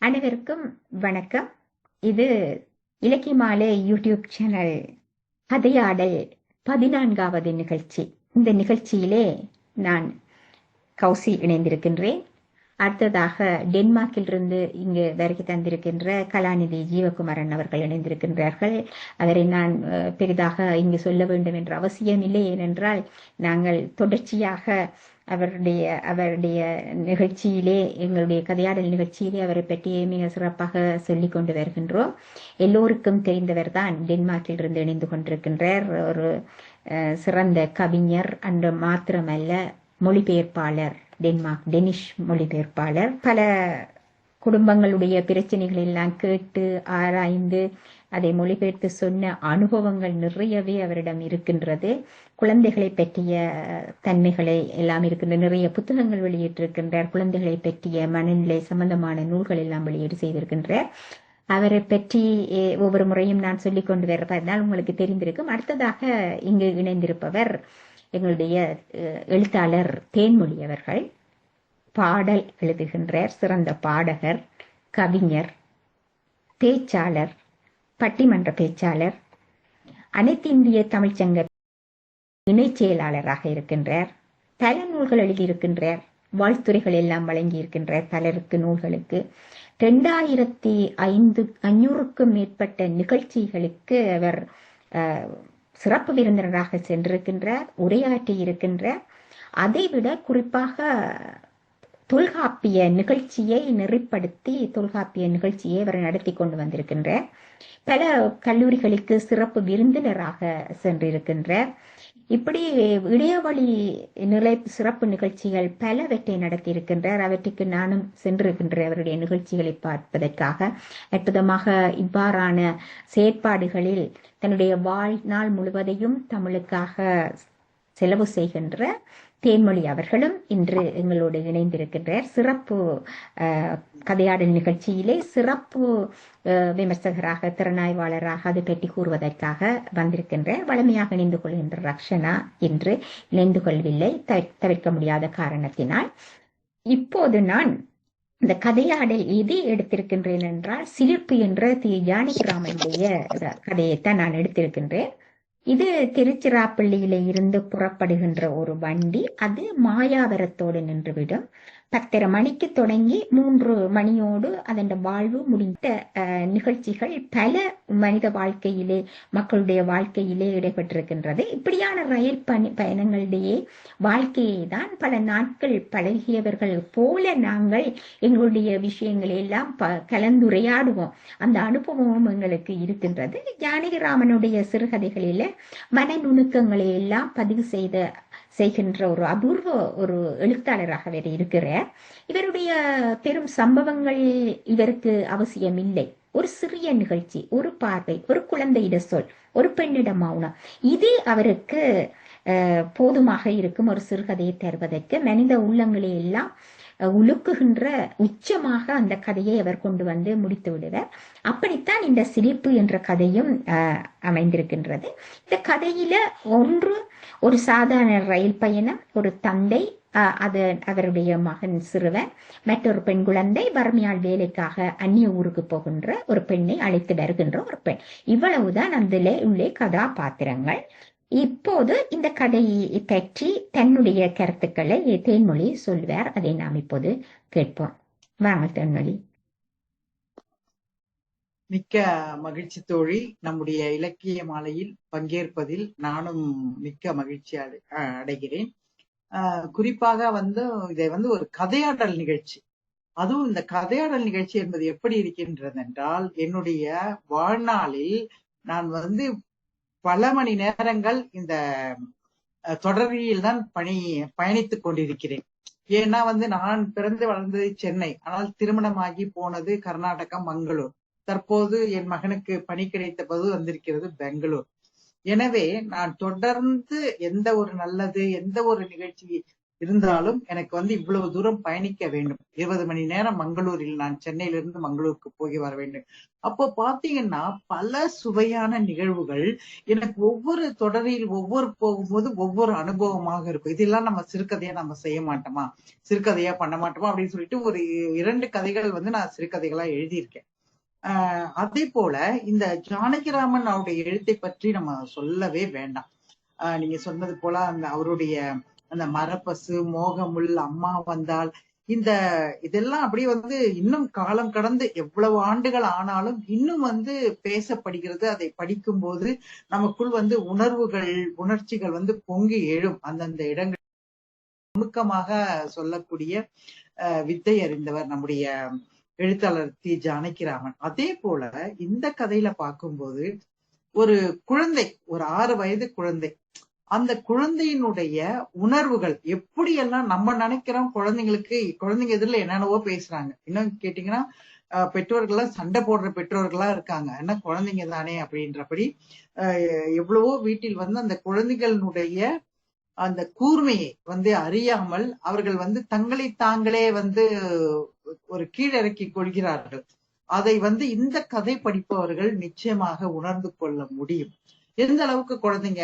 அனைவருக்கும் வணக்கம். இது இலக்கிய மாலை யூடியூப் சேனல் கதையாடல் 14வது நிகழ்ச்சி. இந்த நிகழ்ச்சியிலே நான் கௌசி இணைந்திருக்கின்றேன். அடுத்ததாக டென்மார்க்கிலிருந்து இங்கு வருகை தந்திருக்கின்ற கலாநிதி ஜீவகுமாரன் அவர்கள் இணைந்திருக்கின்றார்கள். அவரை நான் பெரிதாக இங்கு சொல்ல வேண்டும் என்ற அவசியம் இல்லை. ஏனென்றால் நாங்கள் தொடர்ச்சியாக அவருடைய நிகழ்ச்சியிலே, எங்களுடைய கதையாடல் நிகழ்ச்சியிலே அவரை பற்றி மிக சிறப்பாக சொல்லிக் கொண்டு வருகின்றோம். எல்லோருக்கும் தெரிந்தவர் தான் டென்மார்க்கில் இருந்து இணைந்து கொண்டிருக்கின்றார். ஒரு சிறந்த கவிஞர் அன்று மாத்திரமல்ல, மொழிபெயர்ப்பாளர், டெனிஷ் மொழிபெயர்ப்பாளர். பல குடும்பங்களுடைய பிரச்சனைகள் எல்லாம் கேட்டு ஆராய்ந்து அதை மொழிபெயர்த்து சொன்ன அனுபவங்கள் நிறையவே அவரிடம் இருக்கின்றது. குழந்தைகளை பற்றிய தன்மைகளை எல்லாம் இருக்கின்ற நிறைய புத்தகங்கள் வெளியிட்டிருக்கின்றார். குழந்தைகளை பற்றிய மனநிலை சம்பந்தமான நூல்கள் எல்லாம் வெளியீடு செய்திருக்கின்றார். அவரை பற்றி ஒவ்வொரு முறையும் நான் சொல்லிக் கொண்டு வருவதனால் உங்களுக்கு தெரிந்திருக்கும். அடுத்ததாக இங்கு இணைந்திருப்பவர் எங்களுடைய எழுத்தாளர் தேன்மொழி அவர்கள். பாடல் எழுதுகின்றார், சிறந்த பாடகர், கவிஞர், பேச்சாளர், பட்டிமன்ற பேச்சாளர், அனைத்து இந்திய தமிழ்ச்சங்க இணை செயலாளராக இருக்கின்றார். பல நூல்கள் எழுதியிருக்கின்றார். வாழ்த்துறைகள் எல்லாம் வழங்கி இருக்கின்றார் பலருக்கு நூல்களுக்கு. 2500க்கும் மேற்பட்ட நிகழ்ச்சிகளுக்கு அவர் சிறப்பு விருந்தினராக சென்றிருக்கின்றார், உரையாற்றி இருக்கின்றார். அதைவிட குறிப்பாக தொல்காப்பிய நிகழ்ச்சியை நெறிப்படுத்தி தொல்காப்பிய நிகழ்ச்சியை அவர் நடத்தி கொண்டு வந்திருக்கின்றார். பல கல்லூரிகளுக்கு சிறப்பு விருந்தினராக சென்றிருக்கின்றார். இப்படி இடையவழி நிலை சிறப்பு நிகழ்ச்சிகள் பலவற்றை நடத்தியிருக்கின்றார். அவற்றுக்கு நானும் சென்றிருக்கின்றேன் அவருடைய நிகழ்ச்சிகளை பார்ப்பதற்காக. அற்புதமாக இவ்வாறான செயற்பாடுகளில் தன்னுடைய வாழ்நாள் முழுவதையும் தமிழுக்காக செலவு செய்கின்ற தேன்மொழி அவர்களும் இன்று எங்களோடு இணைந்திருக்கின்றார். சிறப்பு கதையாடல் நிகழ்ச்சியிலே சிறப்பு விமர்சகராக, திறனாய்வாளராக அதை பற்றி கூறுவதற்காக வந்திருக்கின்றார். வலிமையாக இணைந்து கொள்கின்ற ரக்ஷனா இன்று இணைந்து கொள்ளவில்லை, தவிர்க்க முடியாத காரணத்தினால். இப்போது நான் இந்த கதையாடல் எதை எடுத்திருக்கின்றேன் என்றால், சிலிர்ப்பு என்ற ஜானகிராமனுடைய கதையைத்தான் நான் எடுத்திருக்கின்றேன். இது திருச்சிராப்பள்ளியில இருந்து புறப்படுகின்ற ஒரு வண்டி. அது மாயாவரத்தோடு நின்றுவிடும். 10:30 மணிக்கு தொடங்கி 3 மணியோடு அதன் வாழ்வு முடிந்த நிகழ்ச்சிகள் பல மனித வாழ்க்கையிலே, மக்களுடைய வாழ்க்கையிலே இடைபெற்றிருக்கின்றது. இப்படியான ரயில் பயணங்களிடையே வாழ்க்கையை தான் பல நாட்கள் பழகியவர்கள் போல நாங்கள் எங்களுடைய விஷயங்களை எல்லாம் கலந்துரையாடுவோம். அந்த அனுபவமும் எங்களுக்கு இருக்கின்றது. ஜானகிராமனுடைய சிறுகதைகளில மன நுணுக்கங்களை எல்லாம் பதிவு செய்கின்ற ஒரு அபூர்வ ஒரு எழுத்தாளராக வேறு இருக்கிறார். இவருடைய பெரும் சம்பவங்கள் இவருக்கு அவசியம் இல்லை. ஒரு சிறிய நிகழ்ச்சி, ஒரு பார்வை, ஒரு குழந்தையிட சொல், ஒரு பெண்ணிட மௌனம், இது அவருக்கு போதுமாக இருக்கும் ஒரு சிறுகதையை தருவதற்கு. மனித உள்ளங்களை எல்லாம் உலுக்குகின்ற உச்சமாக அந்த கதையை அவர் கொண்டு வந்து முடித்து விடுவார். அப்படித்தான் இந்த சிரிப்பு என்ற கதையும் அமைந்திருக்கின்றது. இந்த கதையில ஒரு சாதாரண ரயில் பயணம், ஒரு தந்தை, அது அவருடைய மகன் சிறுவன், மற்றொரு பெண் குழந்தை, வறுமையால் வேலைக்காக அந்நிய ஊருக்கு போகின்ற ஒரு பெண்ணை அழைத்து வருகின்ற ஒரு பெண். இவ்வளவுதான் அதில் உள்ளே கதாபாத்திரங்கள். இப்போது இந்த கதையை பற்றி தன்னுடைய கருத்துக்களை தேன்மொழி சொல்வார். அதை நாம் இப்போது கேட்போம். வாங்க தேன்மொழி. மிக்க மகிழ்ச்சி தோழி. நம்முடைய இலக்கிய மாலையில் பங்கேற்பதில் நானும் மிக்க மகிழ்ச்சி அடைகிறேன். குறிப்பாக இதை ஒரு கதையாடல் நிகழ்ச்சி, அதுவும் இந்த கதையாடல் நிகழ்ச்சி என்பது எப்படி இருக்கின்றது என்றால், என்னுடைய வாழ்நாளில் நான் பல மணி நேரங்கள் இந்த தொடரில் தான் பயணித்துக் கொண்டிருக்கிறேன். ஏன்னா நான் பிறந்து வளர்ந்தது சென்னை, ஆனால் திருமணமாகி போனது கர்நாடகா, மங்களூர். தற்போது என் மகனுக்கு பணி கிடைத்த போது வந்திருக்கிறது பெங்களூர். எனவே நான் தொடர்ந்து எந்த ஒரு நல்லது, எந்த ஒரு நிகழ்ச்சி இருந்தாலும் எனக்கு வந்து இவ்வளவு தூரம் பயணிக்க வேண்டும். 20 மணி நேரம் மங்களூரில், நான் சென்னையிலிருந்து மங்களூருக்கு போய் வர வேண்டும். அப்போ பாத்தீங்கன்னா பல சுவையான நிகழ்வுகள் எனக்கு ஒவ்வொரு தொடரில் ஒவ்வொரு போகும்போது ஒவ்வொரு அனுபவமாக இருக்கும். இதெல்லாம் நம்ம சிறுகதையா நம்ம செய்ய மாட்டோமா, சிறுகதையா பண்ண மாட்டோமா அப்படின்னு சொல்லிட்டு ஒரு 2 கதைகள் வந்து நான் சிறுகதைகளா எழுதியிருக்கேன். அதே போல இந்த ஜானகிராமன் அவருடைய எழுத்தை பற்றி நம்ம சொல்லவே வேண்டாம். நீங்க சொன்னது போல அந்த அவருடைய அந்த மரப்பசு, மோகமுள், அம்மா வந்தால், இதெல்லாம் அப்படியே வந்து இன்னும் காலம் கடந்து எவ்வளவு ஆண்டுகள் ஆனாலும் இன்னும் வந்து பேசப்படுகிறது. அதை படிக்கும் போது நமக்குள் வந்து உணர்ச்சிகள் வந்து பொங்கி எழும். அந்தந்த இடங்கள் நுணுக்கமாக சொல்லக்கூடிய வித்தை அறிந்தவர் நம்முடைய எழுத்தாளர் தி. ஜானகிராமன். அதே போல இந்த கதையில பார்க்கும்போது ஒரு குழந்தை, ஒரு 6 வயது குழந்தை, அந்த குழந்தையினுடைய உணர்வுகள் எப்படியெல்லாம் நம்ம நினைக்கிறோம். குழந்தைங்க எதிரில என்னென்னவோ பேசுறாங்க. இன்னும் கேட்டீங்கன்னா பெற்றோர்கள்லாம் சண்டை போடுற பெற்றோர்களா இருக்காங்க. ஏன்னா குழந்தைங்க தானே அப்படின்றபடி எவ்வளவோ வீட்டில் வந்து அந்த குழந்தைகளுடைய அந்த கூர்மையை வந்து அறியாமல் அவர்கள் வந்து தங்களை தாங்களே வந்து ஒரு கீழிறக்கி கொள்கிறார்கள். அதை வந்து இந்த கதை படிப்பவர்கள் நிச்சயமாக உணர்ந்து கொள்ள முடியும். எந்த அளவுக்கு குழந்தைங்க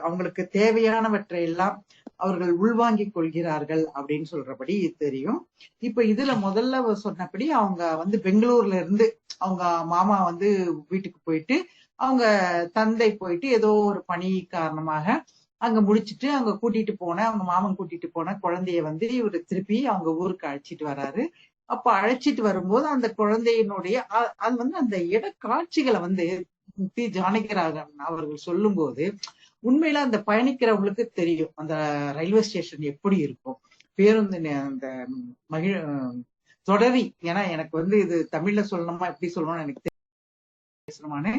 அவங்களுக்கு தேவையானவற்றை எல்லாம் அவர்கள் உள்வாங்கிக் கொள்கிறார்கள் அப்படின்னு சொல்றபடி தெரியும். இப்ப இதுல முதல்ல சொன்னபடி அவங்க வந்து பெங்களூர்ல இருந்து அவங்க மாமா வந்து வீட்டுக்கு போயிட்டு, அவங்க தந்தை போயிட்டு ஏதோ ஒரு பணி காரணமாக அங்க முடிச்சிட்டு அவங்க அவங்க மாமன் கூட்டிட்டு போன குழந்தைய வந்து இவரு திருப்பி அவங்க ஊருக்கு அழைச்சிட்டு வராரு. அப்ப அழைச்சிட்டு வரும்போது அந்த குழந்தையினுடைய அது வந்து அந்த இட காட்சிகளை வந்து தி. ஜானகிராமன் அவர்கள் சொல்லும் போது உண்மையில அந்த பயணிக்கிறவங்களுக்கு தெரியும் அந்த ரயில்வே ஸ்டேஷன் எப்படி இருக்கும். பேருந்து அந்த தொடரி, ஏன்னா எனக்கு வந்து இது தமிழ்ல சொல்லணுமா எப்படி சொல்லணும்னு எனக்கு பேசணுமானு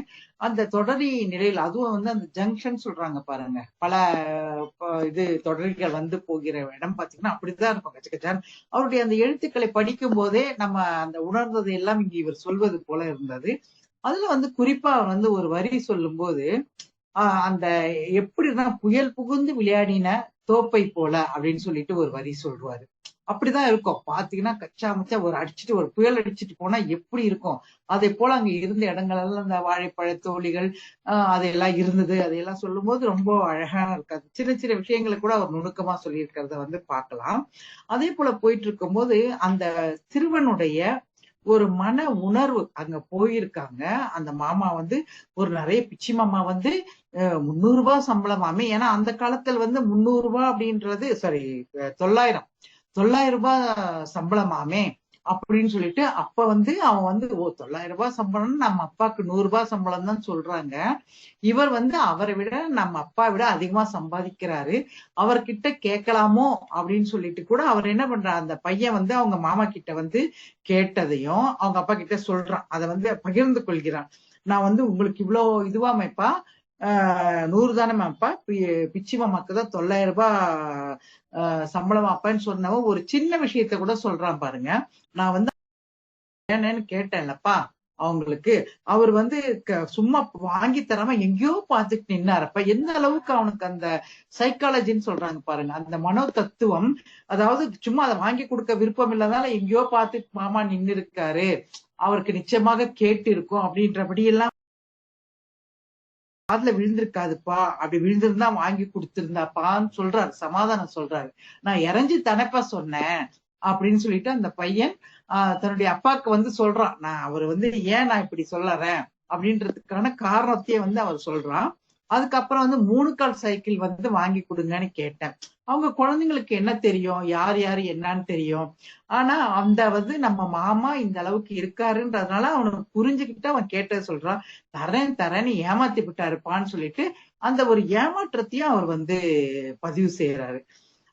அந்த தொடரி நிலையில், அதுவும் வந்து அந்த ஜங்ஷன் சொல்றாங்க பாருங்க, பல தொடர்கள் வந்து போகிற இடம் பாத்தீங்கன்னா அப்படிதான் இருக்கும் கச்சகச்சான். அவருடைய அந்த எழுத்துக்களை படிக்கும் போதே நம்ம அந்த உணர்ந்தது எல்லாம் இங்க இவர் சொல்வது போல இருந்தது. அதுல வந்து குறிப்பா வந்து ஒரு வரி சொல்லும் போது அந்த எப்படின்னா புயல் புகுந்து விளையாடின தோப்பை போல அப்படின்னு சொல்லிட்டு ஒரு வரி சொல்றாரு. அப்படிதான் இருக்கும். பாத்தீங்கன்னா கச்சா மச்சா ஒரு புயல் அடிச்சுட்டு போனா எப்படி இருக்கும், அதே போல அங்க இருந்த இடங்கள் எல்லாம் இந்த வாழைப்பழ தோழிகள் அதெல்லாம் இருந்தது. அதையெல்லாம் சொல்லும் போது ரொம்ப அழகா இருக்காது. சின்ன சின்ன விஷயங்களை கூட அவர் நுணுக்கமா சொல்லியிருக்கிறத வந்து பார்க்கலாம். அதே போல போயிட்டு இருக்கும் போது அந்த சிறுவனுடைய ஒரு மன உணர்வு அங்க போயிருக்காங்க. அந்த மாமா வந்து ஒரு நிறைய பிச்சி மாமா வந்து 300 ரூபாய் சம்பளமாமே. ஏன்னா அந்த காலத்துல வந்து 300 ரூபாய் அப்படின்றது 900 ரூபாய் சம்பளமாமே அப்படின்னு சொல்லிட்டு, அப்ப வந்து அவன் வந்து 900 ரூபாய் சம்பளம்னு நம்ம அப்பாவுக்கு 100 ரூபாய் சம்பளம் தான் சொல்றாங்க. இவர் வந்து அவரை விட நம்ம அப்பா விட அதிகமா சம்பாதிக்கிறாரு, அவர்கிட்ட கேட்கலாமோ அப்படின்னு சொல்லிட்டு கூட அவர் என்ன பண்றார், அந்த பையன் வந்து அவங்க மாமா கிட்ட வந்து கேட்டதையும் அவங்க அப்பா கிட்ட சொல்றான். அதை வந்து பகிர்ந்து கொள்கிறான். நான் வந்து உங்களுக்கு இவ்வளவு இதுவாமேப்பா, 100 தானேமாப்பா, பிச்சி மாமாக்கு தான் 900 ரூபாய் சம்பளம் அப்பான்னு சொன்னவன் ஒரு சின்ன விஷயத்த கூட சொல்றான் பாருங்க. நான் வந்து ஏன்னு கேட்டேன்லப்பா அவங்களுக்கு, அவர் வந்து சும்மா வாங்கி தராம எங்கேயோ பார்த்துட்டு நின்னாரப்ப. எந்த அளவுக்கு அவனுக்கு அந்த சைக்காலஜின்னு சொல்றாங்க பாருங்க, அந்த மனோ தத்துவம், அதாவது சும்மா அதை வாங்கி கொடுக்க விருப்பம் இல்லாதனால எங்கேயோ பார்த்துட்டு மாமா நின்னு இருக்காரு, அவருக்கு நிச்சயமாக கேட்டு இருக்கும் அப்படின்றபடி எல்லாம் காதுல விழுந்திருக்காதுப்பா, அப்படி விழுந்திருந்தா வாங்கி கொடுத்திருந்தாப்பான்னு சொல்றாரு, சமாதானம் சொல்றாரு. நான் இறஞ்சி தானேப்பா சொன்னேன் அப்படின்னு சொல்லிட்டு அந்த பையன் தன்னுடைய அப்பாவுக்கு வந்து சொல்றான். அவர் வந்து ஏன் நான் இப்படி சொல்லறேன் அப்படின்றதுக்கான காரணத்தையே வந்து அவர் சொல்றான். அதுக்கப்புறம் வந்து 3 கால் சைக்கிள் வந்து வாங்கி கொடுங்கன்னு கேட்டேன். அவங்க குழந்தைங்களுக்கு என்ன தெரியும், யார் யாரு என்னன்னு தெரியும். ஆனா அந்த வந்து நம்ம மாமா இந்த அளவுக்கு இருக்காருன்றதுனால அவனுக்கு புரிஞ்சுக்கிட்டு அவன் கேட்டதை சொல்றான். தரேன்னு ஏமாத்தி விட்டாருப்பான்னு சொல்லிட்டு அந்த ஒரு ஏமாற்றத்தையும் அவர் வந்து பதிவு செய்யறாரு.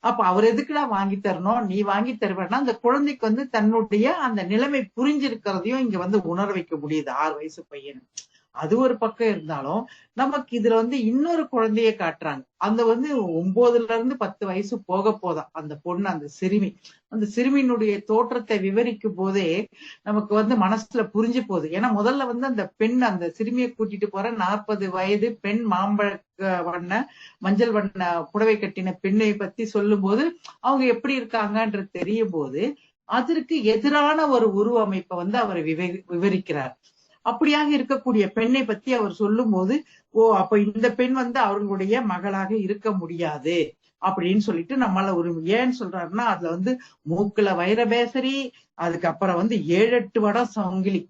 அப்ப அவர் எதுக்குடா வாங்கி தரணும், நீ வாங்கி தருவேன்னா அந்த குழந்தைக்கு வந்து தன்னுடைய அந்த நிலைமை புரிஞ்சிருக்கிறதையும் இங்க வந்து உணர வைக்க முடியுது 6 வயசு பையன். அது ஒரு பக்கம் இருந்தாலும் நமக்கு இதுல வந்து இன்னொரு குழந்தைய காட்டுறாங்க. அந்த வந்து 9 to 10 வயசு போக போதான் அந்த பொண்ணு, அந்த சிறுமி. அந்த சிறுமியினுடைய தோற்றத்தை விவரிக்கும் போதே நமக்கு வந்து மனசுல புரிஞ்சு போகுது. ஏன்னா முதல்ல வந்து அந்த பெண், அந்த சிறுமியை கூட்டிட்டு போற 40 வயது பெண், மாம்பழ வண்ண மஞ்சள் வண்ண புடவை கட்டின பெண்ணை பத்தி சொல்லும் போது அவங்க எப்படி இருக்காங்கன்றது தெரியும் போது அதற்கு எதிரான ஒரு உருவ அமைப்பை வந்து அவர் விவரிக்கிறார். அப்படியாக இருக்கக்கூடிய பெண்ணை பத்தி அவர் சொல்லும் போது, ஓ அப்ப இந்த பெண் வந்து அவர்களுடைய மகளாக இருக்க முடியாது அப்படின்னு சொல்லிட்டு நம்மளால ஒரு, ஏன்னு சொல்றாருன்னா அதுல வந்து மூக்குல வைரபேசரி, அதுக்கப்புறம் வந்து 7-8 வடம் சங்கிலி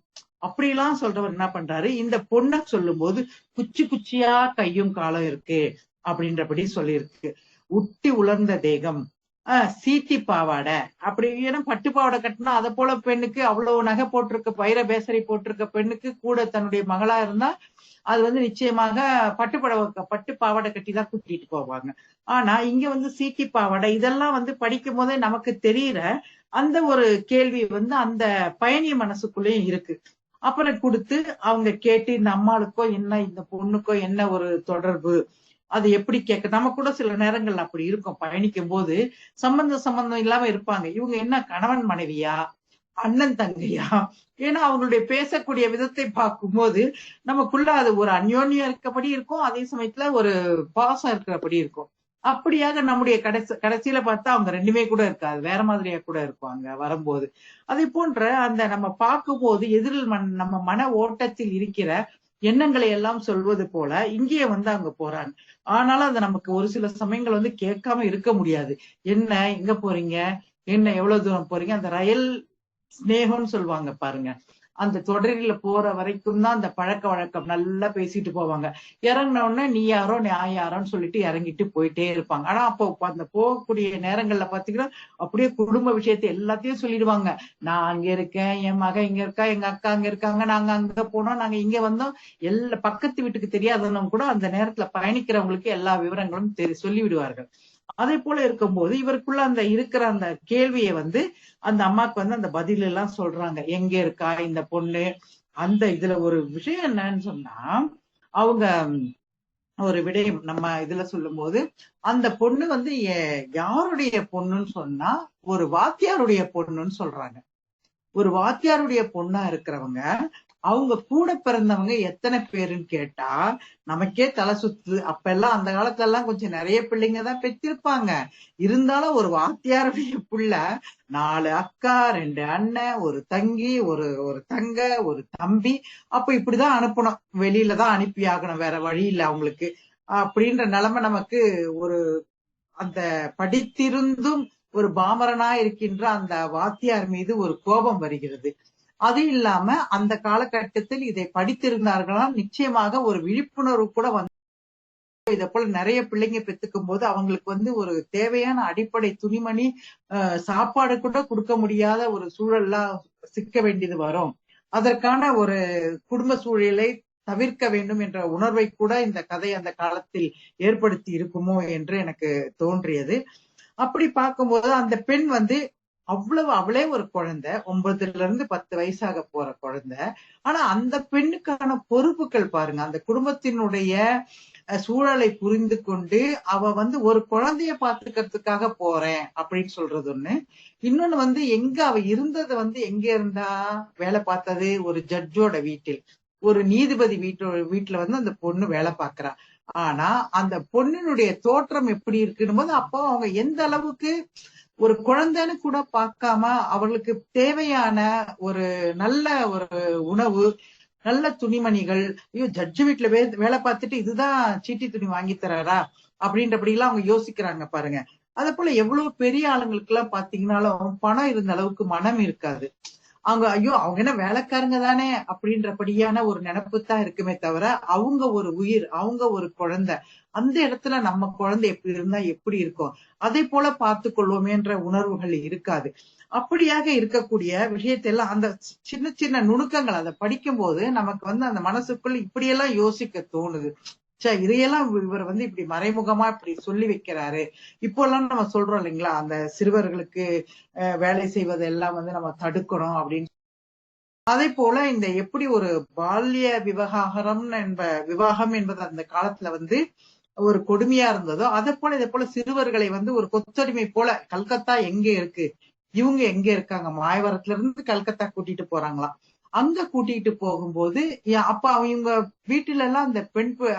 அப்படிலாம் சொல்றவர் என்ன பண்றாரு, இந்த பொண்ணை சொல்லும் போது குச்சி குச்சியா கையும் காலம் இருக்கு அப்படின்றபடி சொல்லியிருக்கு. உட்டி உலர்ந்த தேகம், சீத்தி பாவாடை, அப்படி ஏன்னா பட்டு பாவாடை கட்டினா அதை போல பெண்ணுக்கு, அவ்வளவு நகை போட்டிருக்க வைர பேசரி போட்டிருக்க பெண்ணுக்கு கூட தன்னுடைய மகளா இருந்தா அது வந்து நிச்சயமாக பட்டு பாவாடை கட்டி தான் கூட்டிட்டு போவாங்க. ஆனா இங்க வந்து சீட்டி பாவாடை, இதெல்லாம் வந்து படிக்கும் போதே நமக்கு தெரியற அந்த ஒரு கேள்வி வந்து அந்த பயணி மனசுக்குள்ளேயும் இருக்கு. அப்புறம் கொடுத்து அவங்க கேட்டு இந்த அம்மாளுக்கோ என்ன இந்த பொண்ணுக்கோ என்ன ஒரு தொடர்பு, அது எப்படி கேட்க, நம்ம கூட சில நேரங்கள்ல அப்படி இருக்கும். பயணிக்கும் போது சம்பந்தம் இல்லாம இருப்பாங்க. இவங்க என்ன கணவன் மனைவியா, அண்ணன் தங்கையா? ஏன்னா அவங்களுடைய பேசக்கூடிய விதத்தை பார்க்கும்போது நமக்குள்ள அது ஒரு அந்யோன்யம் இருக்கபடி இருக்கும், அதே சமயத்துல ஒரு பாசம் இருக்கிறபடி இருக்கும். அப்படியாக நம்முடைய கடைசியில பார்த்தா அவங்க ரெண்டுமே கூட இருக்காது, வேற மாதிரியா கூட இருப்பாங்க வரும்போது. அதே போன்ற அந்த நம்ம பார்க்கும்போது எதிரில் நம்ம மன ஓட்டத்தில் இருக்கிற எண்ணங்களை எல்லாம் சொல்வது போல இங்கேயே வந்து அவங்க போறாங்க. ஆனாலும் அது நமக்கு ஒரு சில சமயங்கள் வந்து கேட்காம இருக்க முடியாது. என்ன, எங்க போறீங்க, என்ன எவ்வளவு தூரம் போறீங்க, அந்த ரயில் ஸ்நேகம்னு சொல்லுவாங்க பாருங்க, அந்த தொடரில போற வரைக்கும் தான் அந்த பழக்க வழக்கம் நல்லா பேசிட்டு போவாங்க. இறங்கின உடனே நீ யாரோ நான் யாரோன்னு சொல்லிட்டு இறங்கிட்டு போயிட்டே இருப்பாங்க. ஆனா அப்போ அந்த போகக்கூடிய நேரங்கள்ல பாத்தீங்கன்னா அப்படியே குடும்ப விஷயத்தை எல்லாத்தையும் சொல்லிடுவாங்க. நான் அங்க இருக்கேன், என் மகன் இங்க இருக்கா, எங்க அக்கா அங்க இருக்காங்க, நாங்க அங்க போனோம், நாங்க இங்க வந்தோம், எல்லா பக்கத்து வீட்டுக்கு தெரியாதவங்க கூட அந்த நேரத்துல பயணிக்கிறவங்களுக்கு எல்லா விவரங்களும் சொல்லி விடுவார்கள். அதே போல இருக்கும்போது இவருக்குள்ள அந்த இருக்கிற அந்த கேள்வியை வந்து அந்த அம்மாக்கு வந்து அந்த பதில் எல்லாம் சொல்றாங்க, எங்க இருக்கா இந்த பொண்ணு. அந்த இதுல ஒரு விஷயம் என்னன்னு சொன்னா, அவங்க ஒரு விடயம் நம்ம இதுல சொல்லும் போது அந்த பொண்ணு வந்து யாருடைய பொண்ணுன்னு சொன்னா ஒரு வாத்தியாருடைய பொண்ணுன்னு சொல்றாங்க. ஒரு வாத்தியாருடைய பொண்ணா இருக்கிறவங்க அவங்க கூட பிறந்தவங்க எத்தனை பேருன்னு கேட்டா நமக்கே தலை சுத்து. அப்ப எல்லாம் அந்த காலத்துல எல்லாம் கொஞ்சம் நிறைய பிள்ளைங்க தான் பெற்றிருப்பாங்க. இருந்தாலும் ஒரு வாத்தியாருடைய புள்ள 4 அக்கா, 2 அண்ணன், ஒரு தங்கி, ஒரு ஒரு தங்க, ஒரு தம்பி. அப்ப இப்படிதான் அனுப்பணும், வெளியில தான் அனுப்பி ஆகணும், வேற வழி இல்லை அவங்களுக்கு அப்படின்ற நிலைமை நமக்கு. ஒரு அந்த படித்திருந்தும் ஒரு பாமரனா இருக்கின்ற அந்த வாத்தியார் மீது ஒரு கோபம் வருகிறது. அது இல்லாம அந்த காலகட்டத்தில் இதை படித்திருந்தார்களா நிச்சயமாக ஒரு விழிப்புணர்வு கூட வந்து இதை போல நிறைய பிள்ளைங்க பெத்துக்கும் போது அவங்களுக்கு வந்து ஒரு தேவையான அடிப்படை துணிமணி, சாப்பாடு கூட கொடுக்க முடியாத ஒரு சூழல்லாம் சிக்க வேண்டியது வரும். அதற்கான ஒரு குடும்ப சூழலை தவிர்க்க வேண்டும் என்ற உணர்வை கூட இந்த கதை அந்த காலத்தில் ஏற்படுத்தி இருக்குமோ என்று எனக்கு தோன்றியது. அப்படி பார்க்கும்போது அந்த பெண் வந்து அவளே ஒரு குழந்தை, 9-10 வயசாக போற குழந்தை. ஆனா அந்த பெண்ணுக்கான பொறுப்புகள் பாருங்க, அந்த குடும்பத்தினுடைய சூழலை புரிந்து கொண்டு அவ வந்து ஒரு குழந்தைய பாத்துக்கிறதுக்காக போறேன் அப்படின்னு சொல்றது ஒண்ணு. இன்னொன்னு வந்து எங்க அவ இருந்தது வந்து எங்க இருந்தா வேலை பார்த்தது, ஒரு ஜட்ஜோட வீட்டில், ஒரு நீதிபதி வீட்டுல வந்து அந்த பொண்ணு வேலை பார்க்கிறா. ஆனா அந்த பொண்ணினுடைய தோற்றம் எப்படி இருக்குன்னு போது அப்போ அவங்க எந்த அளவுக்கு ஒரு குழந்தைன்னு கூட பார்க்காம அவளுக்கு தேவையான ஒரு நல்ல ஒரு உணவு, நல்ல துணிமணிகள், ஐயோ ஜட்ஜு வீட்டுல வேலை பார்த்துட்டு இதுதான் சீட்டி துணி வாங்கி தராரா அப்படின்றபடி எல்லாம் அவங்க யோசிக்கிறாங்க பாருங்க. அதே போல எவ்வளவு பெரிய ஆளுங்களுக்கு எல்லாம் பாத்தீங்கன்னாலும் பணம் இருந்த அளவுக்கு மனம் இருக்காது. அவங்க ஐயோ அவங்க என்ன வேலைக்காரங்க தானே அப்படின்றபடியான ஒரு நினைப்பு தான் இருக்குமே தவிர அவங்க ஒரு உயிர், அவங்க ஒரு குழந்தை. அந்த இடத்துல நம்ம குழந்தை எப்படி இருந்தா எப்படி இருக்கும், அதே போல பார்த்து கொள்வோமேன்ற உணர்வுகள் இருக்காது. அப்படியாக இருக்கக்கூடிய விஷயத்தெல்லாம் அந்த சின்ன சின்ன நுணுக்கங்கள் அதை படிக்கும் போது நமக்கு வந்து அந்த மனசுக்குள்ள இப்படியெல்லாம் யோசிக்க தோணுது. இதையெல்லாம் இவர் வந்து இப்படி மறைமுகமா இப்படி சொல்லி வைக்கிறாரு. இப்போ எல்லாம் நம்ம சொல்றோம் இல்லைங்களா, அந்த சிறுவர்களுக்கு வேலை செய்வதெல்லாம் வந்து நம்ம தடுக்கணும் அப்படின்னு அதே போல இந்த எப்படி ஒரு பால்ய விவாகம் என்பது அந்த காலத்துல வந்து ஒரு கொடுமையா இருந்ததோ அதே போல சிறுவர்களை வந்து ஒரு கொத்தடிமை போல கல்கத்தா எங்க இருக்கு, இவங்க எங்க இருக்காங்க, மாயவரத்துல இருந்து கல்கத்தா கூட்டிட்டு போறாங்களாம். அங்க கூட்டிட்டு போகும்போது அப்ப அவங்க வீட்டுல எல்லாம்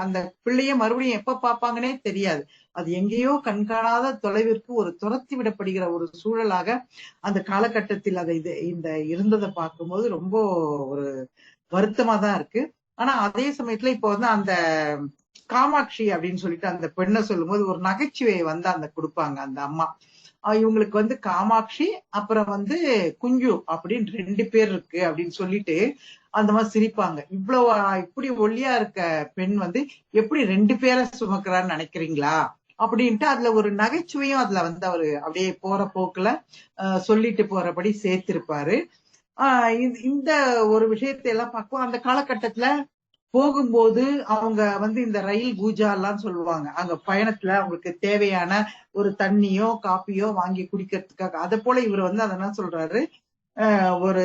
அந்த பிள்ளைய மறுபடியும் எப்ப பாப்பாங்கன்னே தெரியாது. அது எங்கேயோ கண்காணாத தொலைவிற்கு ஒரு துரத்தி விடப்படுகிற ஒரு சூழலாக அந்த காலகட்டத்தில் அதை இந்த இருந்ததை பார்க்கும்போது ரொம்ப ஒரு வருத்தமா தான் இருக்கு. ஆனா அதே சமயத்துல இப்ப வந்து அந்த காமாட்சி அப்படின்னு சொல்லிட்டு அந்த பெண்ணை சொல்லும் போது ஒரு நகைச்சுவையை வந்து அந்த கொடுப்பாங்க அந்த அம்மா. இவங்களுக்கு வந்து காமாட்சி அப்புறம் வந்து குஞ்சு அப்படின்னு 2 பேர் இருக்கு அப்படின்னு சொல்லிட்டு அந்த மாதிரி சிரிப்பாங்க. இப்படி ஒல்லியா இருக்க பெண் வந்து எப்படி 2 பேரை சுமக்கிறான்னு நினைக்கிறீங்களா அப்படின்ட்டு அதுல ஒரு நகைச்சுவையும் அதுல வந்து அவரு அப்படியே போற போக்குல சொல்லிட்டு போறபடி சேர்த்திருப்பாரு. இந்த ஒரு விஷயத்தை எல்லாம் பார்க்கும். அந்த காலகட்டத்துல போகும்போது அவங்க வந்து இந்த ரயில் பூஜா எல்லாம் சொல்லுவாங்க. அங்க பயணத்துல அவங்களுக்கு தேவையான ஒரு தண்ணியோ காப்பியோ வாங்கி குடிக்கிறதுக்காக. அதை போல இவர் வந்து அதை என்ன சொல்றாரு, ஒரு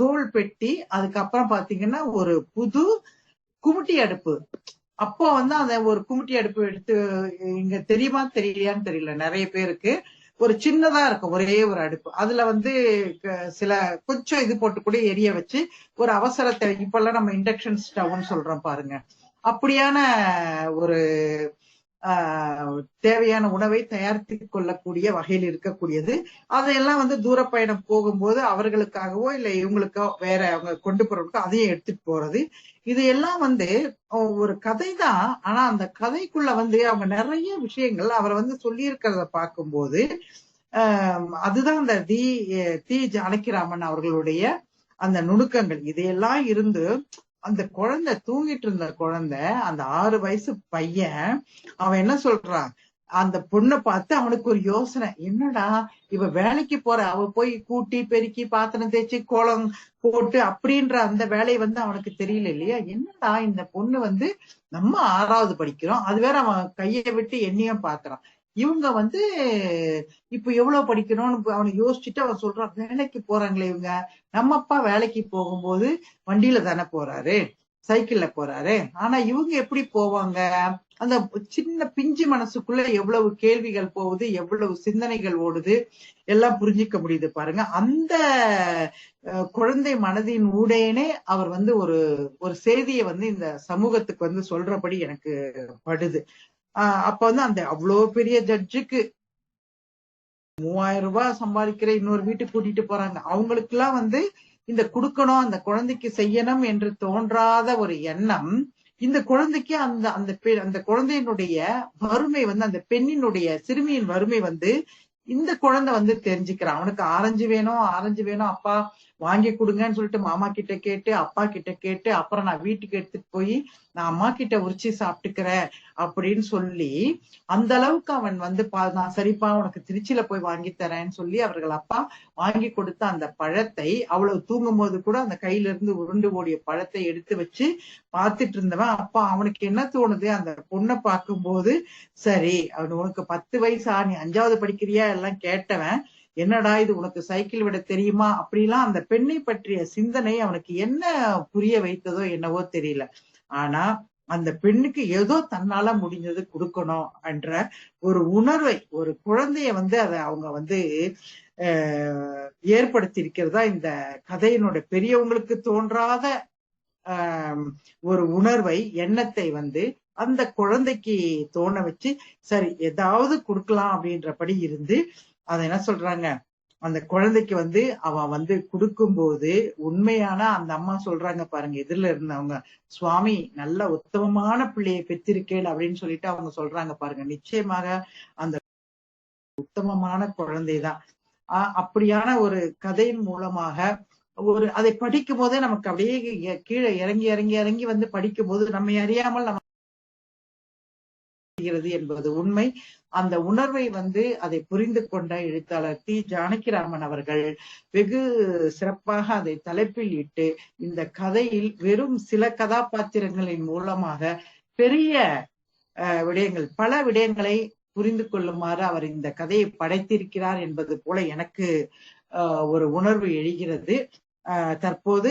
தோல் பெட்டி, அதுக்கப்புறம் பாத்தீங்கன்னா ஒரு புது குமுட்டி அடுப்பு. அப்போ வந்து அந்த ஒரு குமுட்டி அடுப்பு எடுத்து, இங்க தெரியுமா தெரியலையான்னு தெரியல நிறைய பேருக்கு, ஒரு சின்னதா இருக்கும் ஒரே ஒரு அடுப்பு. அதுல வந்து சில கொஞ்சம் இது போட்டு கூட எரிய வச்சு ஒரு அவசரத்தை, இப்பெல்லாம் நம்ம இண்டக்ஷன் ஸ்டவ்னு சொல்றோம் பாருங்க, அப்படியான ஒரு தேவையான உணவை தயாரித்து கொள்ளக்கூடிய வகையில் இருக்கக்கூடியது. அதையெல்லாம் வந்து தூர பயணம் போகும்போது அவர்களுக்காகவோ இல்ல இவங்களுக்கோ வேற அவங்க கொண்டு போறவங்களுக்கோ அதையும் எடுத்துட்டு போறது. இது எல்லாம் வந்து ஒரு கதை தான். ஆனா அந்த கதைக்குள்ள வந்து அவங்க நிறைய விஷயங்கள் அவர் வந்து சொல்லி இருக்கிறத பார்க்கும்போது அதுதான் அந்த தி ஜானகிராமன் அவர்களுடைய அந்த நுணுக்கங்கள். இதையெல்லாம் இருந்து அந்த குழந்தை தூங்கிட்டு இருந்த குழந்தை, அந்த 6 வயசு பையன், அவன் என்ன சொல்றான், அந்த பொண்ணை பார்த்து அவனுக்கு ஒரு யோசனை, என்னடா இவ வேலைக்கு போற, அவ போய் கூட்டி பெருக்கி பாத்திரம் தேய்ச்சி கோலம் போட்டு அப்படின்ற அந்த வேலையை வந்து அவனுக்கு தெரியல இல்லையா. என்னடா இந்த பொண்ணு வந்து நம்ம 6வது படிக்கிறோம், அது வேற அவன் கையை விட்டு எண்ணியும் பாக்குறான், இவங்க வந்து இப்ப எவ்வளவு படிக்கணும்னு அவனை யோசிச்சுட்டு அவன் சொல்றான், வேலைக்கு போறாங்களே இவங்க, நம்ம அப்பா வேலைக்கு போகும்போது வண்டியில தானே போறாரு, சைக்கிள்ல போறாரு, ஆனா இவங்க எப்படி போவாங்க. அந்த சின்ன பிஞ்சு மனசுக்குள்ள எவ்வளவு கேள்விகள் போகுது, எவ்வளவு சிந்தனைகள் ஓடுது, எல்லாம் புரிஞ்சிக்க முடியுது பாருங்க. அந்த குழந்தை மனதின் ஊடேனே அவர் வந்து ஒரு செய்தியை வந்து இந்த சமூகத்துக்கு வந்து சொல்றபடி எனக்கு படுது. அப்ப வந்து அந்த அவ்வளவு பெரிய ஜட்ஜுக்கு 3000 ரூபாய் சம்பாதிக்கிற இன்னொரு வீட்டுக்கு கூட்டிட்டு போறாங்க. அவங்களுக்கு எல்லாம் வந்து இந்த குடுக்கணும், அந்த குழந்தைக்கு செய்யணும் என்று தோன்றாத ஒரு எண்ணம் இந்த குழந்தைக்கு அந்த குழந்தையினுடைய வறுமை வந்து, அந்த பெண்ணினுடைய சிறுமியின் வறுமை வந்து இந்த குழந்தை வந்து தெரிஞ்சுக்கிறான். அவனுக்கு ஆரஞ்சு வேணும் அப்பா வாங்கி கொடுங்கன்னு சொல்லிட்டு மாமா கிட்ட கேட்டு அப்பா கிட்ட கேட்டு அப்புறம் நான் வீட்டுக்கு எடுத்துட்டு போய் நான் அம்மா கிட்ட உரிச்சு சாப்பிட்டுக்கிறேன் அப்படின்னு சொல்லி அந்த அளவுக்கு அவன் வந்து நான் சரிப்பா உனக்கு திருச்சியில போய் வாங்கி தரேன்னு சொல்லி அவர்கள் அப்பா வாங்கி கொடுத்த அந்த பழத்தை, அவ்வளவு தூங்கும் போது கூட அந்த கையில இருந்து உருண்டு ஓடிய பழத்தை எடுத்து வச்சு பார்த்துட்டு இருந்தவன் அப்பா அவனுக்கு என்ன தோணுது, அந்த பொண்ணை பார்க்கும்போது, சரி அவன் உனக்கு 10 வயசா, நீ 5வது படிக்கிறியா எல்லாம் கேட்டவன், என்னடா இது உனக்கு சைக்கிள் விட தெரியுமா அப்படிலாம் அந்த பெண்ணை பற்றிய சிந்தனை அவனுக்கு என்ன புரிய வைத்ததோ என்னவோ தெரியல. ஆனா அந்த பெண்ணுக்கு ஏதோ தன்னால முடிஞ்சது கொடுக்கணும் என்ற ஒரு உணர்வை ஒரு குழந்தைய வந்து அதை அவங்க வந்து ஏற்படுத்தி இருக்கிறதா இந்த கதையினுடைய பெரியவங்களுக்கு தோன்றாத ஒரு உணர்வை, எண்ணத்தை வந்து அந்த குழந்தைக்கு தோண வச்சு சரி ஏதாவது கொடுக்கலாம் அப்படின்றபடி இருந்து அதை என்ன சொல்றாங்க, அந்த குழந்தைக்கு வந்து அவன் வந்து கொடுக்கும்போது உண்மையான அந்த அம்மா சொல்றாங்க பாருங்க, எதிரில இருந்தவங்க, சுவாமி நல்ல உத்தமமான பிள்ளையை பெற்றிருக்கேன் அப்படின்னு சொல்லிட்டு அவங்க சொல்றாங்க பாருங்க. நிச்சயமாக அந்த உத்தமமான குழந்தைதான். அப்படியான ஒரு கதையின் மூலமாக அதை படிக்கும் போதே நமக்கு அப்படியே கீழே இறங்கி இறங்கி இறங்கி வந்து படிக்கும் போது நம்மை அறியாமல் நம்ம என்பது உண்மை. அந்த உணர்வை வந்து அதை புரிந்து கொண்ட எழுத்தாளர் தி ஜானகிராமன் அவர்கள் வெகு சிறப்பாக அதை தலைப்பில் இட்டு இந்த கதையில் வெறும் சில கதாபாத்திரங்களின் மூலமாக பெரிய விடயங்கள், பல விடயங்களை புரிந்து கொள்ளுமாறு அவர் இந்த கதையை படைத்திருக்கிறார் என்பது போல எனக்கு ஒரு உணர்வு எழுகிறது. தற்போது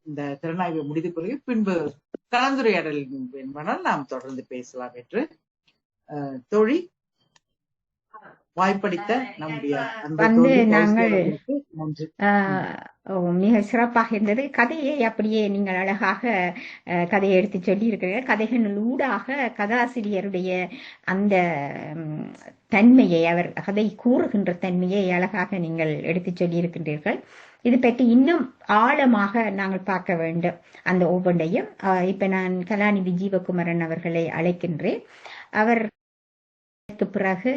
இந்த திறனாய்வை முடித்து கொள்கை பின்பு கலந்துரையாடல் என்பனால் நாம் தொடர்ந்து பேசலாம் என்று தோழி வாய்ப்பளித்த நம்முடைய வந்து நாங்கள் மிக சிறப்பாக இருந்தது. கதையை அப்படியே நீங்கள் அழகாக கதையை எடுத்து சொல்லி இருக்கிறீர்கள். கதைகள் ஊடாக கதாசிரியருடைய அந்த தன்மையை, அவர் கதை கூறுகின்ற தன்மையை அழகாக நீங்கள் எடுத்து சொல்லி இருக்கின்றீர்கள். இது பற்றி இன்னும் ஆழமாக நாங்கள் பார்க்க வேண்டும் அந்த ஒவ்வொன்றையும். இப்ப நான் கலாநிதி ஜீவகுமரன் அவர்களை அழைக்கின்றேன். அவர் பிறகு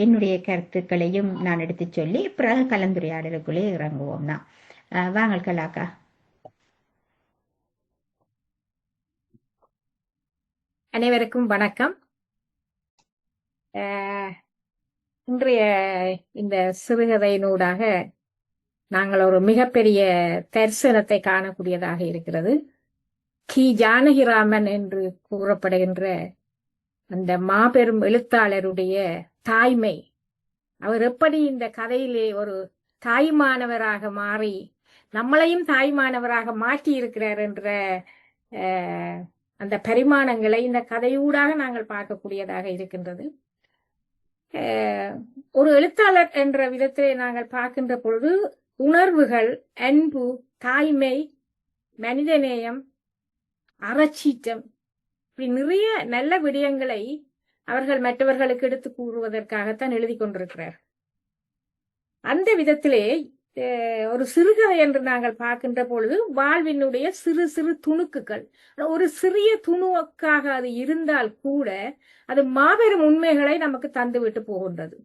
என்னுடைய கருத்துக்களையும் நான் எடுத்து சொல்லி பிறகு கலந்துரையாடலுக்குள்ளே இறங்குவோம். தான் வாங்க கலாக்கா. அனைவருக்கும் வணக்கம். இன்றைய இந்த சிறுகதையினூடாக நாங்கள் ஒரு மிகப்பெரிய தரிசனத்தை காணக்கூடியதாக இருக்கிறது. கி ஜானகிராமன் என்று கூறப்படுகின்ற அந்த மாபெரும் எழுத்தாளருடைய தாய்மை, அவர் எப்படி இந்த கதையிலே ஒரு தாய்மானவராக மாறி நம்மளையும் தாய்மானவராக மாற்றி இருக்கிறார் என்ற அந்த பரிமாணங்களை இந்த கதையூடாக நாங்கள் பார்க்கக்கூடியதாக இருக்கின்றது. ஒரு எழுத்தாளர் என்ற விதத்திலே நாங்கள் பார்க்கின்ற பொழுது உணர்வுகள், அன்பு, தாய்மை, மனிதநேயம், அறச்சீற்றம், இப்படி நிறைய நல்ல விடயங்களை அவர்கள் மற்றவர்களுக்கு எடுத்து கூறுவதற்காகத்தான் எழுதி கொண்டிருக்கிறார். அந்த விதத்திலே ஒரு சிறுகதை என்று நாங்கள் பார்க்கின்ற பொழுது வாழ்வினுடைய சிறு சிறு துணுக்குகள், ஒரு சிறிய துணுக்காக அது இருந்தால் கூட அது மாபெரும் உண்மைகளை நமக்கு தந்துவிட்டு போகின்றது.